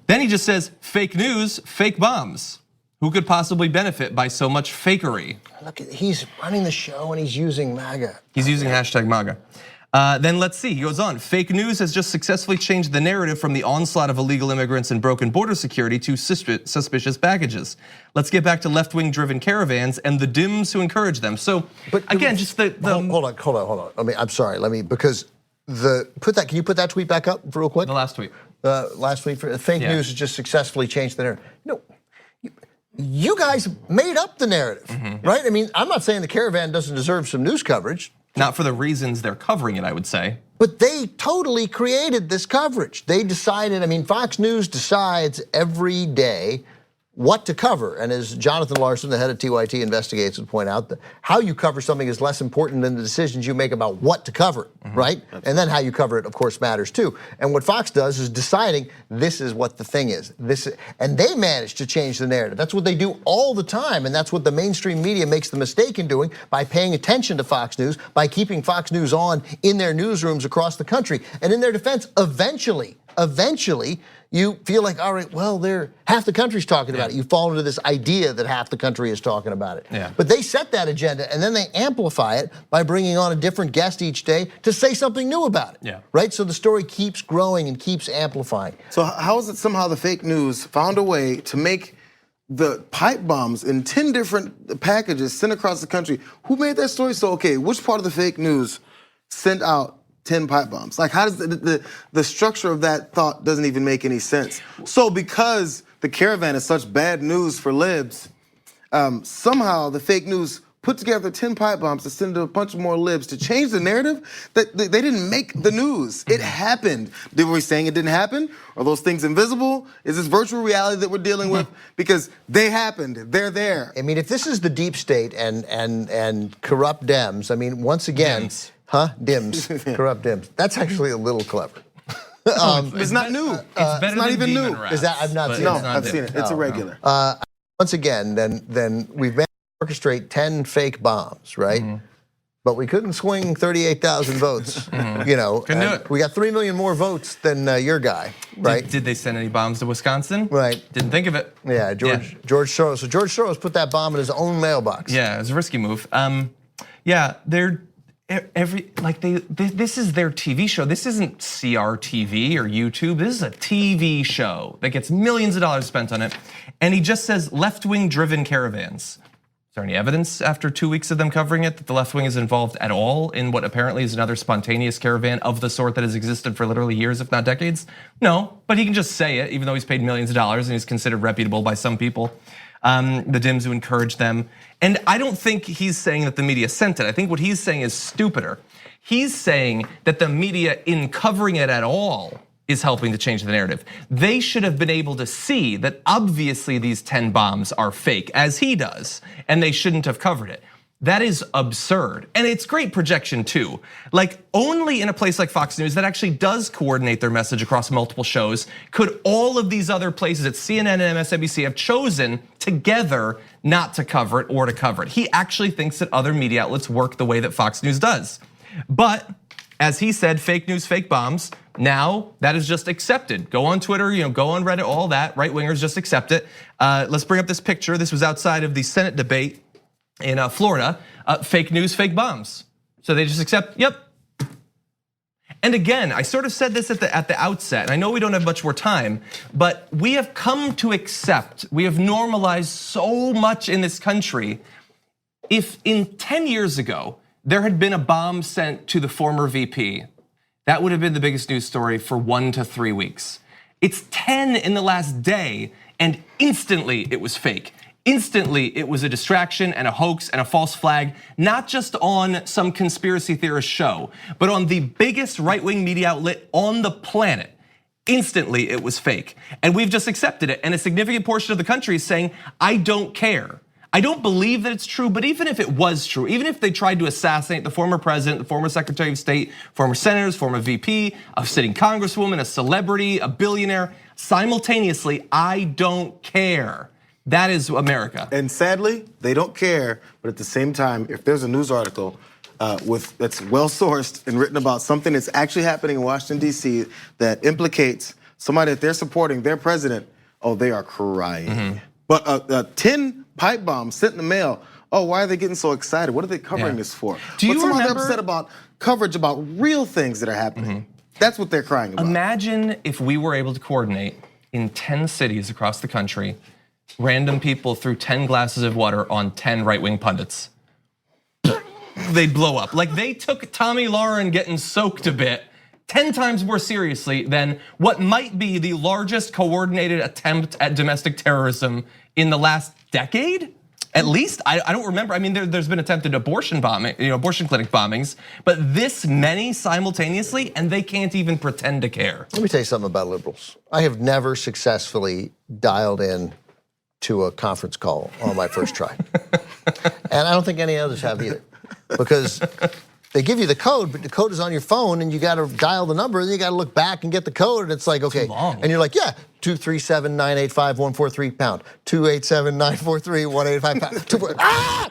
Then he just says, fake news, fake bombs. Who could possibly benefit by so much fakery? Look, he's running the show and he's using MAGA. He's using hashtag MAGA. Then let's see, he goes on. Fake news has just successfully changed the narrative from the onslaught of illegal immigrants and broken border security to suspicious packages. Let's get back to left-wing driven caravans and the Dims who encourage them. So again, just the hold on. I mean, I'm sorry. Can you put that tweet back up real quick? The last tweet. Last tweet. Fake news has just successfully changed the narrative. No. You guys made up the narrative, right? I mean, I'm not saying the caravan doesn't deserve some news coverage. Not for the reasons they're covering it, I would say. But they totally created this coverage. They decided, I mean, Fox News decides every day what to cover. And as Jonathan Larson, the head of TYT Investigates, would point out, that how you cover something is less important than the decisions you make about what to cover, right? And then how you cover it, of course, matters too. And what Fox does is deciding this is what the thing is. And they manage to change the narrative. That's what they do all the time, and that's what the mainstream media makes the mistake in doing by paying attention to Fox News, by keeping Fox News on in their newsrooms across the country. And in their defense, eventually, eventually you feel like, all right, well, half the country's talking about it. You fall into this idea that half the country is talking about it. Yeah. But they set that agenda and then they amplify it by bringing on a different guest each day to say something new about it. Yeah. Right? So the story keeps growing and keeps amplifying. So how is it somehow the fake news found a way to make the pipe bombs in 10 different packages sent across the country? Who made that story so okay? Which part of the fake news sent out 10 pipe bombs? Like, how does the structure of that thought doesn't even make any sense? So because the caravan is such bad news for libs, somehow the fake news put together 10 pipe bombs to send to a bunch more libs to change the narrative that they didn't make the news. It happened. Were we saying it didn't happen? Are those things invisible? Is this virtual reality that we're dealing with? Because they happened. They're there. I mean, if this is the deep state and corrupt Dems, I mean, once again, Dems. Dims, corrupt Dims. That's actually a little clever. It's not new. It's better it's not than even Demon new. Rats, Is that- I've not but seen No, it's not I've them. seen it. It's irregular. Once again, then we've managed to orchestrate 10 fake bombs, right? But we couldn't swing 38,000 votes. You know, Couldn't do it. we got 3 million more votes than your guy, right? Did they send any bombs to Wisconsin? Right. Didn't think of it. Yeah, George Soros. So George Soros put that bomb in his own mailbox. Yeah, it was a risky move. Yeah, this is their TV show. This isn't CRTV or YouTube. This is a TV show that gets millions of dollars spent on it. And he just says left-wing driven caravans. Is there any evidence after 2 weeks of them covering it that the left wing is involved at all in what apparently is another spontaneous caravan of the sort that has existed for literally years, if not decades? No, but he can just say it, even though he's paid millions of dollars and he's considered reputable by some people. The Dems who encourage them. And I don't think he's saying that the media sent it. I think what he's saying is stupider. He's saying that the media, in covering it at all, is helping to change the narrative. They should have been able to see that obviously these 10 bombs are fake, as he does, and they shouldn't have covered it. That is absurd. And it's great projection too. Like, only in a place like Fox News that actually does coordinate their message across multiple shows could all of these other places at CNN and MSNBC have chosen together not to cover it or to cover it. He actually thinks that other media outlets work the way that Fox News does. But as he said, fake news, fake bombs. Now that is just accepted. Go on Twitter, go on Reddit, all that. Right wingers just accept it. Let's bring up this picture. This was outside of the Senate debate in Florida. Fake news, fake bombs. So they just accept, yep. And again, I sort of said this at the outset, and I know we don't have much more time, but we have come to accept, we have normalized so much in this country. If in 10 years ago, there had been a bomb sent to the former VP, that would have been the biggest news story for 1 to 3 weeks. It's 10 in the last day, and instantly it was fake. Instantly, it was a distraction and a hoax and a false flag, not just on some conspiracy theorist show, but on the biggest right-wing media outlet on the planet. Instantly, it was fake. And we've just accepted it. And a significant portion of the country is saying, I don't care. I don't believe that it's true, but even if it was true, even if they tried to assassinate the former president, the former Secretary of State, former senators, former VP, a sitting congresswoman, a celebrity, a billionaire, simultaneously, I don't care. That is America. And sadly, they don't care, but at the same time, if there's a news article that's well sourced and written about something that's actually happening in Washington, D.C. that implicates somebody that they're supporting, their president, oh, they are crying. But 10 pipe bombs sent in the mail, oh, why are they getting so excited? What are they covering this for? Do you But somehow they're remember- upset about coverage about real things that are happening. That's what they're crying about. Imagine if we were able to coordinate in 10 cities across the country, random people threw 10 glasses of water on 10 right-wing pundits. They'd blow up. Like, they took Tommy Lauren getting soaked a bit 10 times more seriously than what might be the largest coordinated attempt at domestic terrorism in the last decade. At least, I don't remember. I mean, there's been attempted abortion bombing, abortion clinic bombings, but this many simultaneously, and they can't even pretend to care. Let me tell you something about liberals. I have never successfully dialed in to a conference call on my first try. And I don't think any others have either. Because they give you the code, but the code is on your phone and you gotta dial the number and then you gotta look back and get the code and it's like, okay. And you're like, yeah, 237-985-143 pound, 287-943-185 pound. Ah!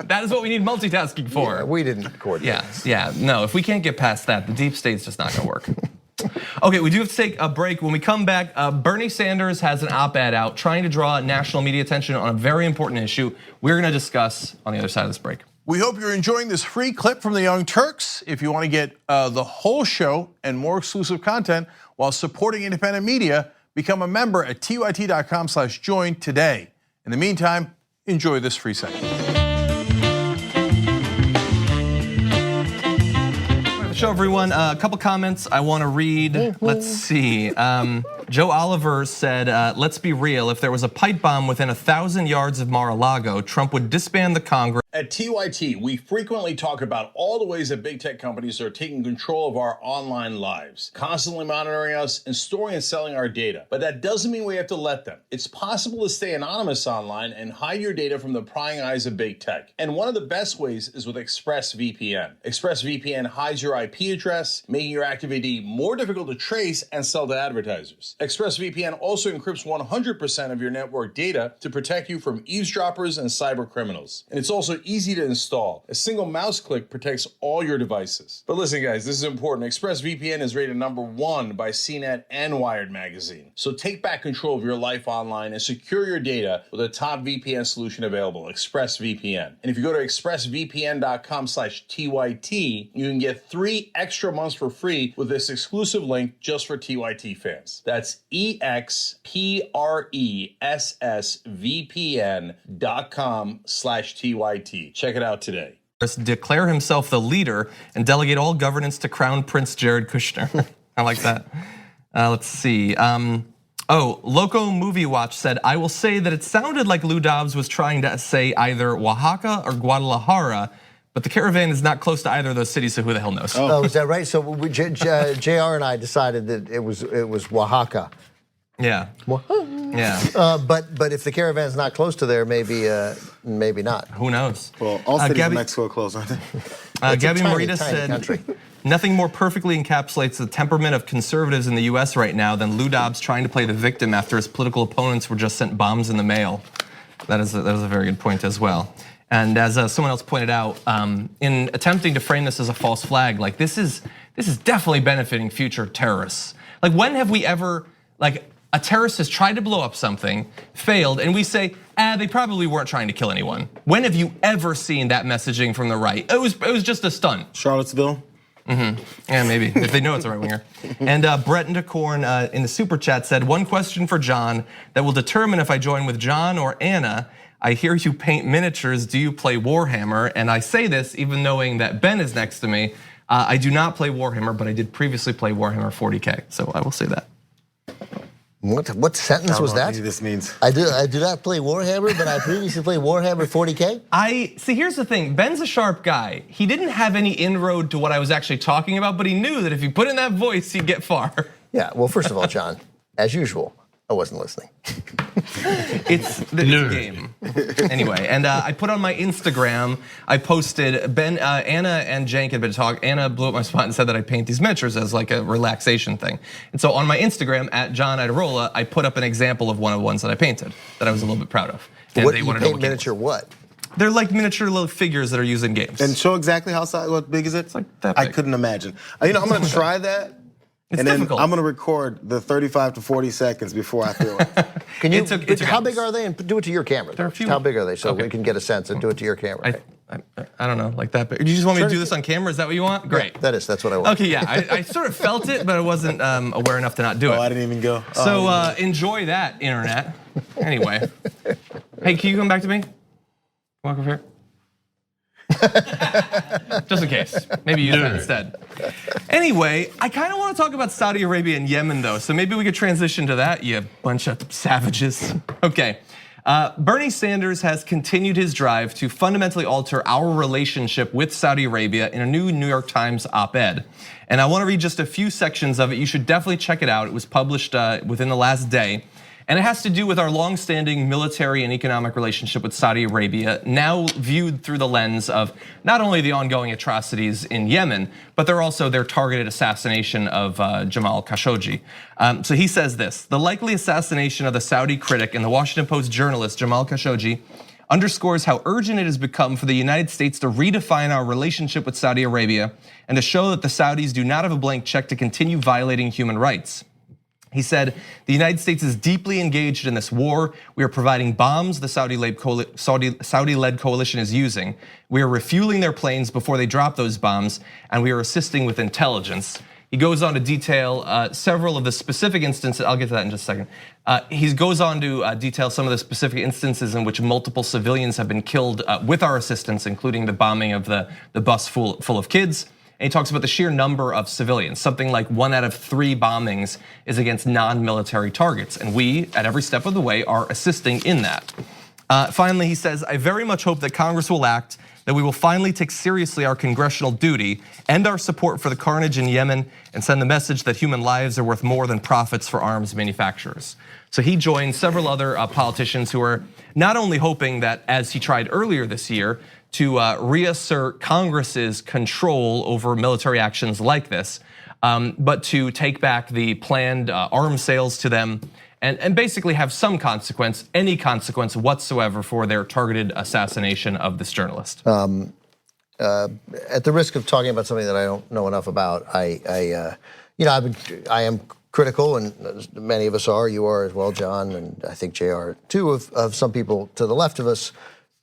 That is what we need multitasking for. Yeah, we didn't coordinate. Yeah, no, if we can't get past that, the deep state's just not gonna work. Okay, we do have to take a break. When we come back, Bernie Sanders has an op-ed out trying to draw national media attention on a very important issue we're gonna discuss on the other side of this break. We hope you're enjoying this free clip from the Young Turks. If you want to get the whole show and more exclusive content while supporting independent media, become a member at tyt.com/join today. In the meantime, enjoy this free segment. Show everyone a couple comments I want to read. Let's see. Joe Oliver said, let's be real. If there was a pipe bomb within 1,000 yards of Mar-a-Lago, Trump would disband the Congress. At TYT, we frequently talk about all the ways that big tech companies are taking control of our online lives, constantly monitoring us and storing and selling our data. But that doesn't mean we have to let them. It's possible to stay anonymous online and hide your data from the prying eyes of big tech. And one of the best ways is with ExpressVPN. ExpressVPN hides your IP address, making your activity more difficult to trace and sell to advertisers. ExpressVPN also encrypts 100% of your network data to protect you from eavesdroppers and cyber criminals. And it's also easy to install. A single mouse click protects all your devices. But listen, guys, this is important. ExpressVPN is rated #1 by CNET and Wired magazine. So take back control of your life online and secure your data with a top VPN solution available, ExpressVPN. And if you go to expressvpn.com/TYT, you can get 3 extra months for free with this exclusive link just for TYT fans. That's expressvpn.com/TYT. Check it out today. Declare himself the leader and delegate all governance to Crown Prince Jared Kushner. I like that. Let's see. Loco Movie Watch said, I will say that it sounded like Lou Dobbs was trying to say either Oaxaca or Guadalajara, but the caravan is not close to either of those cities, so who the hell knows? Oh, is that right? So JR and I decided that it was Oaxaca. Yeah. Yeah. But if the caravan's not close to there, maybe not. Who knows? Well, all cities in Mexico are close, aren't they? Gabby tiny, Morita tiny said, country. Nothing more perfectly encapsulates the temperament of conservatives in the US right now than Lou Dobbs trying to play the victim after his political opponents were just sent bombs in the mail. That is a very good point as well. And as someone else pointed out, in attempting to frame this as a false flag, like this is definitely benefiting future terrorists. Like when have we ever, like a terrorist has tried to blow up something, failed, and we say, they probably weren't trying to kill anyone. When have you ever seen that messaging from the right? It was just a stunt. Charlottesville? Yeah, maybe, if they know it's a right winger. And Brett Decorn in the super chat said, one question for John that will determine if I join with John or Anna. I hear you paint miniatures, do you play Warhammer? And I say this even knowing that Ben is next to me. I do not play Warhammer, but I did previously play Warhammer 40K, so I will say that. What sentence was that? What this means. I do not play Warhammer, but I previously played Warhammer 40K. See, here's the thing. Ben's a sharp guy. He didn't have any inroad to what I was actually talking about, but he knew that if he put in that voice, he'd get far. Yeah. Well, first of all, John, as usual, I wasn't listening. It's the game. Anyway, and I put on my Instagram, I posted, Anna and Jank had been talking. Anna blew up my spot and said that I paint these miniatures as like a relaxation thing. And so on my Instagram, at John Idarola, I put up an example of one of the ones that I painted that I was a little bit proud of. And What, you paint miniature what? They're like miniature little figures that are used in games. And show exactly what big is it? It's like that big. I couldn't imagine. I'm gonna try that. It's and difficult. Then I'm gonna record the 35 to 40 seconds before I feel it. Can you? It's how big are they? And do it to your camera. They're a few- How big are they? So Okay. we can get a sense and do it to your camera. I don't know, like that big. Do you just want me to do this on camera? Is that what you want? Great. Yeah, that's what I want. Okay, yeah, I sort of felt it, but I wasn't aware enough to not do it. Oh, I didn't even go. So enjoy that, internet. Anyway, hey, can you come back to me? Walk over here. Just in case, maybe use that instead. Anyway, I kind of want to talk about Saudi Arabia and Yemen though, so maybe we could transition to that, you bunch of savages. Okay, Bernie Sanders has continued his drive to fundamentally alter our relationship with Saudi Arabia in a new New York Times op-ed. And I want to read just a few sections of it. You should definitely check it out. It was published within the last day. And it has to do with our longstanding military and economic relationship with Saudi Arabia, now viewed through the lens of not only the ongoing atrocities in Yemen, but they're also their targeted assassination of Jamal Khashoggi. So he says this: the likely assassination of the Saudi critic and the Washington Post journalist Jamal Khashoggi underscores how urgent it has become for the United States to redefine our relationship with Saudi Arabia and to show that the Saudis do not have a blank check to continue violating human rights. He said, the United States is deeply engaged in this war. We are providing bombs the Saudi-led coalition is using. We are refueling their planes before they drop those bombs, and we are assisting with intelligence. He goes on to detail several of the specific instances. I'll get to that in just a second. He goes on to detail some of the specific instances in which multiple civilians have been killed with our assistance, including the bombing of the bus full of kids. And he talks about the sheer number of civilians. Something like 1 out of 3 bombings is against non-military targets. And we, at every step of the way, are assisting in that. Finally, he says, I very much hope that Congress will act, that we will finally take seriously our congressional duty, end our support for the carnage in Yemen, and send the message that human lives are worth more than profits for arms manufacturers. So he joined several other politicians who are not only hoping that, as he tried earlier this year, to reassert Congress's control over military actions like this, but to take back the planned arms sales to them and basically have some consequence, any consequence whatsoever for their targeted assassination of this journalist. At the risk of talking about something that I don't know enough about, I am critical, and many of us are. You are as well, John, and I think JR too, of some people to the left of us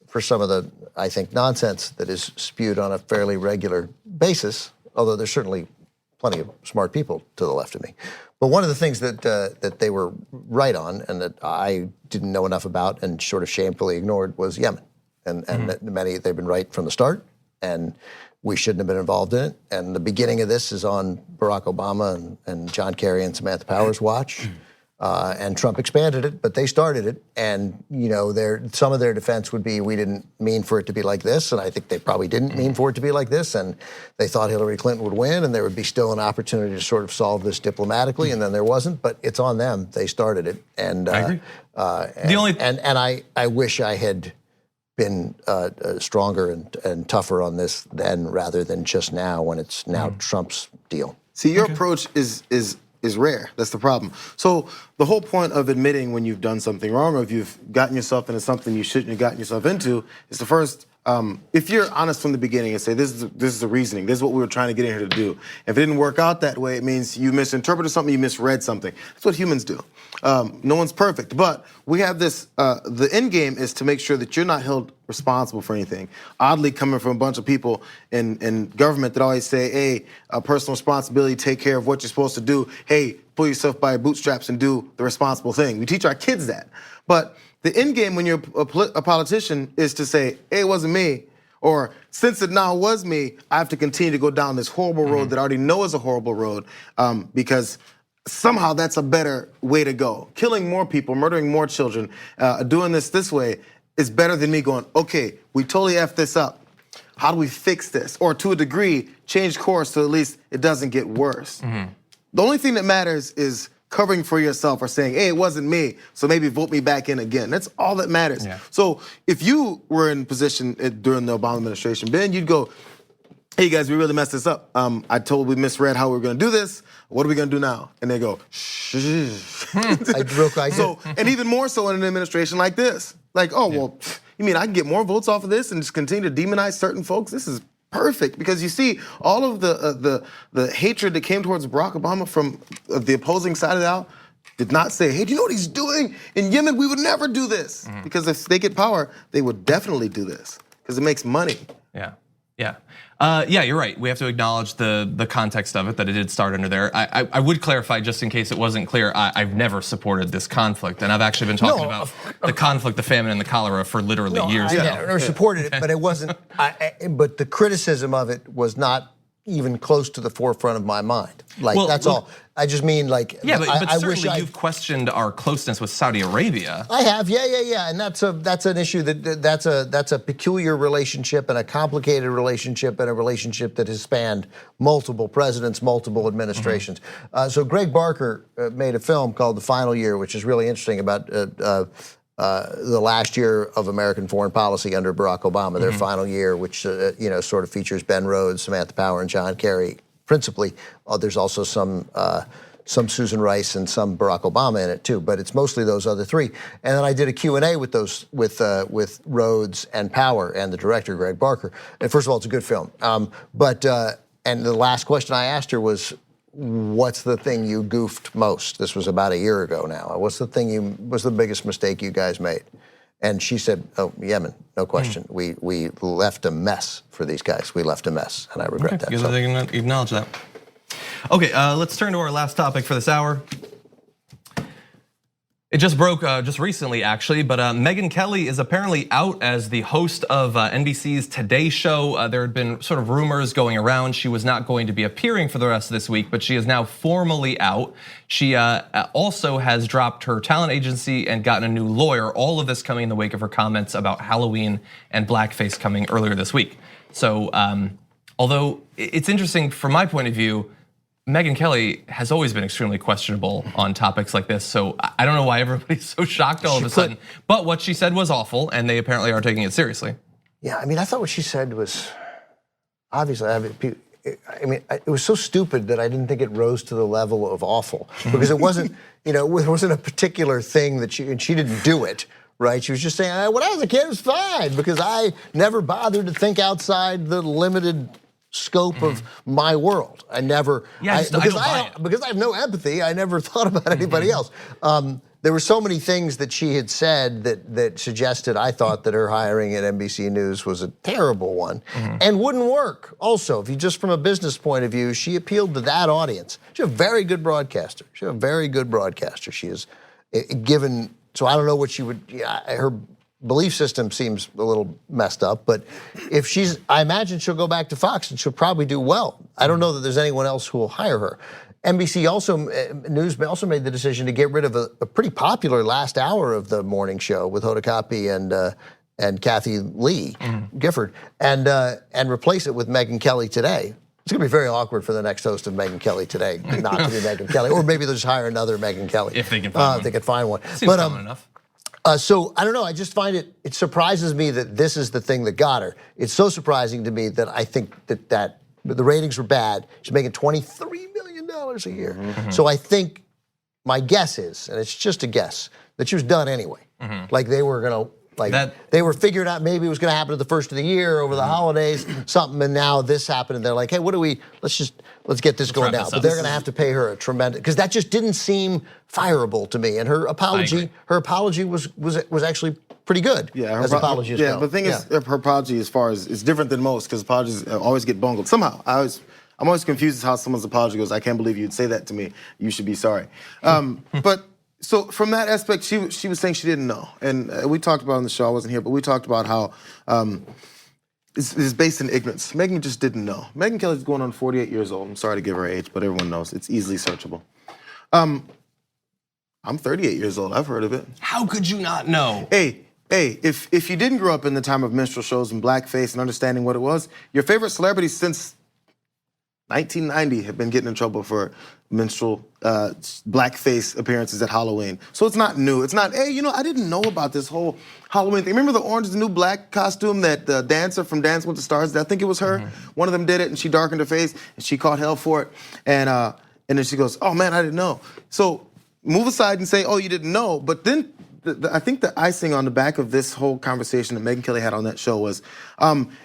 for some of the, I think, nonsense that is spewed on a fairly regular basis. Although there's certainly plenty of smart people to the left of me. But one of the things that they were right on, and that I didn't know enough about and sort of shamefully ignored, was Yemen. And they've been right from the start, and we shouldn't have been involved in it. And the beginning of this is on Barack Obama and John Kerry and Samantha Power's watch. And Trump expanded it, but they started it. And some of their defense would be, we didn't mean for it to be like this. And I think they probably didn't mean for it to be like this. And they thought Hillary Clinton would win, and there would be still an opportunity to sort of solve this diplomatically. And then there wasn't, but it's on them. They started it. And I agree. I wish I had been stronger and tougher on this then, rather than just now, when it's now Trump's deal. See, your approach is rare. That's the problem. So the whole point of admitting when you've done something wrong, or if you've gotten yourself into something you shouldn't have gotten yourself into, is to first, if you're honest from the beginning and say, this is the reasoning, this is what we were trying to get in here to do. If it didn't work out that way, it means you misinterpreted something, you misread something. That's what humans do. No one's perfect, but we have this, the end game is to make sure that you're not held responsible for anything. Oddly, coming from a bunch of people in government that always say, hey, personal responsibility, take care of what you're supposed to do. Hey, pull yourself by your bootstraps and do the responsible thing. We teach our kids that. But the end game when you're a politician is to say, hey, it wasn't me. Or since it now was me, I have to continue to go down this horrible road that I already know is a horrible road, because somehow that's a better way to go. Killing more people, murdering more children, doing this way is better than me going, okay, we totally effed this up. How do we fix this? Or to a degree, change course so at least it doesn't get worse. The only thing that matters is covering for yourself or saying, hey, it wasn't me, so maybe vote me back in again. That's all that matters. Yeah. So if you were in position during the Obama administration, Ben, you'd go, hey guys, we really messed this up. I totally misread how we were gonna do this. What are we gonna do now? And they go, shh. So, and even more so in an administration like this. Like, oh, well, you mean I can get more votes off of this and just continue to demonize certain folks? This is perfect, because you see all of the hatred that came towards Barack Obama from the opposing side of the aisle did not say, hey, do you know what he's doing? In Yemen, we would never do this. Because if they get power, they would definitely do this, because it makes money. Yeah, you're right. We have to acknowledge the context of it, that it did start under there. I would clarify, just in case it wasn't clear, I've never supported this conflict, and I've actually been talking about the conflict, the famine, and the cholera for literally years now. I never supported it, but it wasn't. But the criticism of it was not even close to the forefront of my mind. Like, that's all. I just mean, like, yeah, but certainly you've questioned our closeness with Saudi Arabia. I have, yeah, and that's an issue that's a peculiar relationship and a complicated relationship and a relationship that has spanned multiple presidents, multiple administrations. So Greg Barker made a film called The Final Year, which is really interesting about the last year of American foreign policy under Barack Obama, their final year, which sort of features Ben Rhodes, Samantha Power, and John Kerry principally. There's also some some Susan Rice and some Barack Obama in it too, but it's mostly those other three. And then I did a Q&A with those with Rhodes and Power and the director Greg Barker. And first of all, it's a good film. And the last question I asked her was, what's the thing you goofed most? This was about a year ago now. What's the biggest mistake you guys made? And she said, oh, Yemen, no question. We left a mess for these guys. We left a mess, and I regret that. So. They can acknowledge that. Okay, let's turn to our last topic for this hour. It just broke just recently, actually, but Megyn Kelly is apparently out as the host of NBC's Today Show. There had been sort of rumors going around she was not going to be appearing for the rest of this week, but she is now formally out. She also has dropped her talent agency and gotten a new lawyer. All of this coming in the wake of her comments about Halloween and blackface coming earlier this week. So, although it's interesting from my point of view, Megyn Kelly has always been extremely questionable on topics like this, so I don't know why everybody's so shocked all of a sudden. But what she said was awful, and they apparently are taking it seriously. Yeah, I mean, I thought what she said was obviously. It was so stupid that I didn't think it rose to the level of awful because it wasn't. It wasn't a particular thing that she didn't do it. Right? She was just saying, when I was a kid, it was fine because I never bothered to think outside the limited scope of my world. I never, because I have no empathy, I never thought about anybody else. There were so many things that she had said that suggested I thought that her hiring at NBC News was a terrible one and wouldn't work. Also, if you just from a business point of view, she appealed to that audience. She's a very good broadcaster. She is given, so I don't know what she would, her belief system seems a little messed up, but if I imagine she'll go back to Fox and she'll probably do well. I don't know that there's anyone else who will hire her. NBC News also made the decision to get rid of a pretty popular last hour of the morning show with Hoda Kotb and Kathy Lee Gifford, and replace it with Megyn Kelly Today. It's going to be very awkward for the next host of Megyn Kelly Today not to be Megyn Kelly, or maybe they'll just hire another Megyn Kelly if they can find one. If they can find one. Seems common enough. So I don't know. I just find it surprises me that this is the thing that got her. It's so surprising to me that I think that the ratings were bad. She's making $23 million a year. So I think my guess is, and it's just a guess, that she was done anyway. Like they were gonna. They were figuring out maybe it was going to happen at the first of the year over the holidays, something, and now this happened, and they're like, hey, let's get this going now. But they're going to have to pay her a tremendous, because that just didn't seem fireable to me. And her apology was actually pretty good. Yeah, as apologies go. The thing is, her apology as far as is different than most, because apologies always get bungled. Somehow, I'm always confused as how someone's apology goes. I can't believe you'd say that to me. You should be sorry. But. So from that aspect, she was saying she didn't know, and we talked about on the show. I wasn't here, but we talked about how it's based in ignorance. Megyn just didn't know. Megyn Kelly's going on 48 years old. I'm sorry to give her age, but everyone knows it's easily searchable. I'm 38 years old. I've heard of it. How could you not know? Hey, if you didn't grow up in the time of minstrel shows and blackface and understanding what it was, your favorite celebrities since 1990 have been getting in trouble for minstrel blackface appearances at Halloween. So it's not new. It's not, hey, I didn't know about this whole Halloween thing. Remember the Orange is the New Black costume that the dancer from Dance with the Stars did? I think it was her. One of them did it, and she darkened her face, and she caught hell for it. And then she goes, oh, man, I didn't know. So move aside and say, oh, you didn't know. But then I think the icing on the back of this whole conversation that Megyn Kelly had on that show was,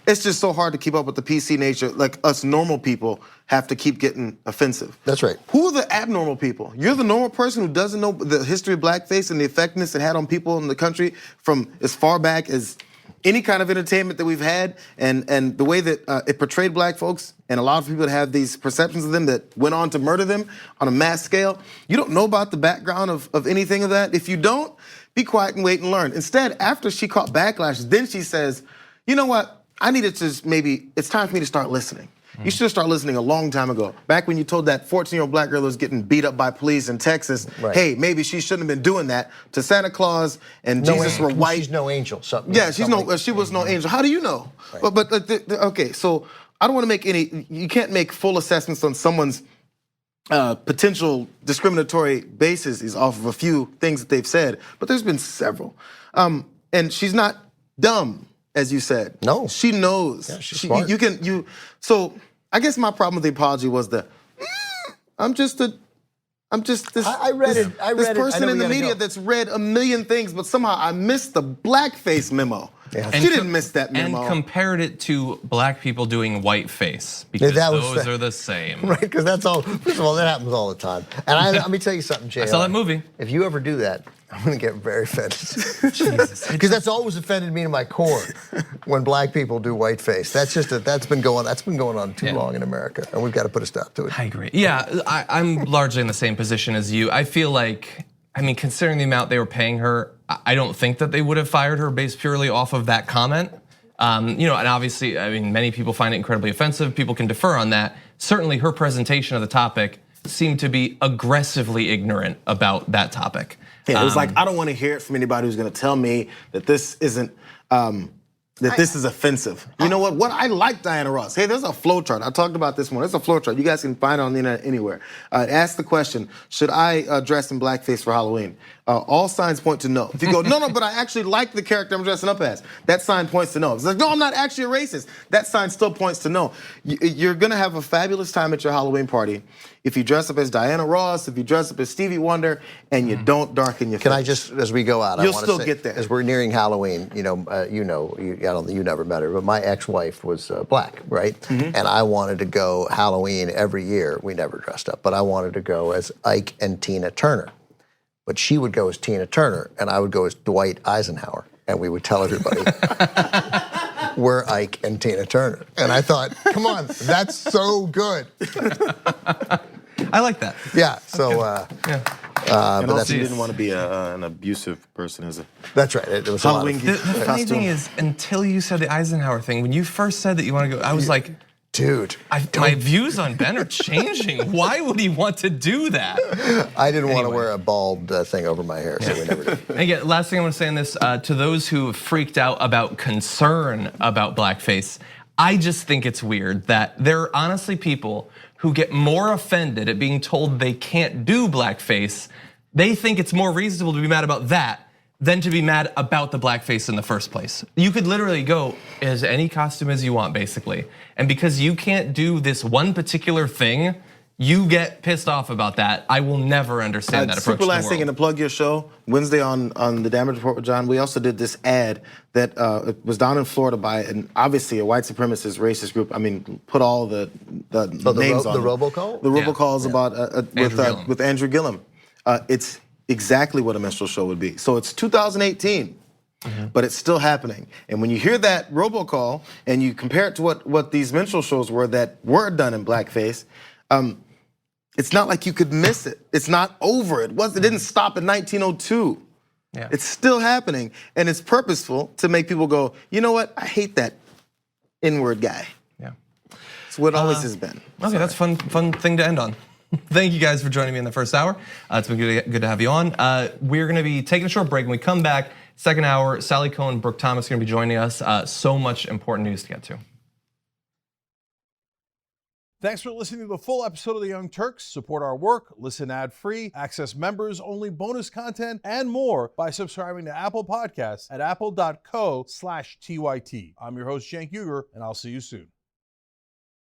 it's just so hard to keep up with the PC nature. Like us normal people have to keep getting offensive. That's right. Who are the abnormal people? You're the normal person who doesn't know the history of blackface and the effectiveness it had on people in the country from as far back as any kind of entertainment that we've had, and the way that it portrayed black folks and allowed people to have these perceptions of them that went on to murder them on a mass scale. You don't know about the background of anything of that. If you don't, be quiet and wait and learn. Instead, after she caught backlash, then she says, you know what? It's time for me to start listening. You should have started listening a long time ago. Back when you told that 14-year-old black girl who was getting beat up by police in Texas, hey, maybe she shouldn't have been doing that to Santa Claus and Jesus were white. She's no angel. She was no angel. How do you know? Right. Okay, so I don't want to make you can't make full assessments on someone's potential discriminatory basis is off of a few things that they've said, but there's been several. And she's not dumb, as you said. No. She knows. Yeah, she's smart. So I guess my problem with the apology was I'm just a I'm just this. I read it. I this read it. I person know in we the gotta media go. that's read a million things, but somehow I missed the blackface memo. Yeah. She didn't miss that memo. And compared it to black people doing whiteface because that was those fa- are the same. Right, because that's all. First of all, that happens all the time. And let me tell you something, Jay. I saw that movie. If you ever do that, I'm going to get very offended. Because that's always offended me to my core when black people do whiteface. That's been going on too long in America, and we've got to put a stop to it. I agree. Yeah, I'm largely in the same position as you. I feel like, I mean, considering the amount they were paying her, I don't think that they would have fired her based purely off of that comment. And obviously, I mean, many people find it incredibly offensive. People can defer on that. Certainly, her presentation of the topic seemed to be aggressively ignorant about that topic. Yeah, it was like, I don't want to hear it from anybody who's going to tell me that this isn't, this is offensive. You know what? I like Diana Ross. Hey, there's a flow chart. I talked about this one. There's a flow chart. You guys can find it on the internet anywhere. Ask the question, should I dress in blackface for Halloween? All signs point to no. If you go, no, but I actually like the character I'm dressing up as, that sign points to no. It's like, no, I'm not actually a racist. That sign still points to no. You're gonna have a fabulous time at your Halloween party if you dress up as Diana Ross, if you dress up as Stevie Wonder, and you don't darken your face. Can I just, as we go out, You'll I want still to say, get there. as we're nearing Halloween, I don't think you never met her, but my ex-wife was black, right? Mm-hmm. And I wanted to go Halloween every year. We never dressed up, but I wanted to go as Ike and Tina Turner. But she would go as Tina Turner, and I would go as Dwight Eisenhower, and we would tell everybody we're Ike and Tina Turner. And I thought, come on, that's so good. I like that. Yeah. So. And But also, you didn't want to be an abusive person as a. That's right. It was a lot Halloween of- The funny thing is, until you said the Eisenhower thing, when you first said that you want to go, I was like, dude, my views on Ben are changing. Why would he want to do that? I didn't want to wear a bald thing over my hair, so we never did. And again, last thing I want to say on this, to those who freaked out about concern about blackface, I just think it's weird that there are honestly people who get more offended at being told they can't do blackface. They think it's more reasonable to be mad about that than to be mad about the blackface in the first place. You could literally go as any costume as you want, basically. And because you can't do this one particular thing, you get pissed off about that. I will never understand that approach Super to the last thing, world. and to plug your show, Wednesday on the Damage Report with John, we also did this ad that it was down in Florida by obviously a white supremacist racist group. I mean, put all the names on the them. robocall? The robocalls about with Andrew Gillum. It's exactly what a minstrel show would be. So it's 2018. But it's still happening. And when you hear that robocall and you compare it to what these minstrel shows were that were done in blackface, it's not like you could miss it. It's not over. It didn't stop in 1902. Yeah. It's still happening, and it's purposeful to make people go, you know what? I hate that N-word guy. Yeah. It's what it always has been. Okay, that's fun thing to end on. Thank you guys for joining me in the first hour. It's been good to have you on. We're gonna be taking a short break. When we come back, second hour, Sally Cohen, Brooke Thomas are gonna be joining us. So much important news to get to. Thanks for listening to the full episode of The Young Turks. Support our work, listen ad-free, access members-only bonus content, and more by subscribing to Apple Podcasts at apple.co/TYT. I'm your host, Cenk Uygur, and I'll see you soon.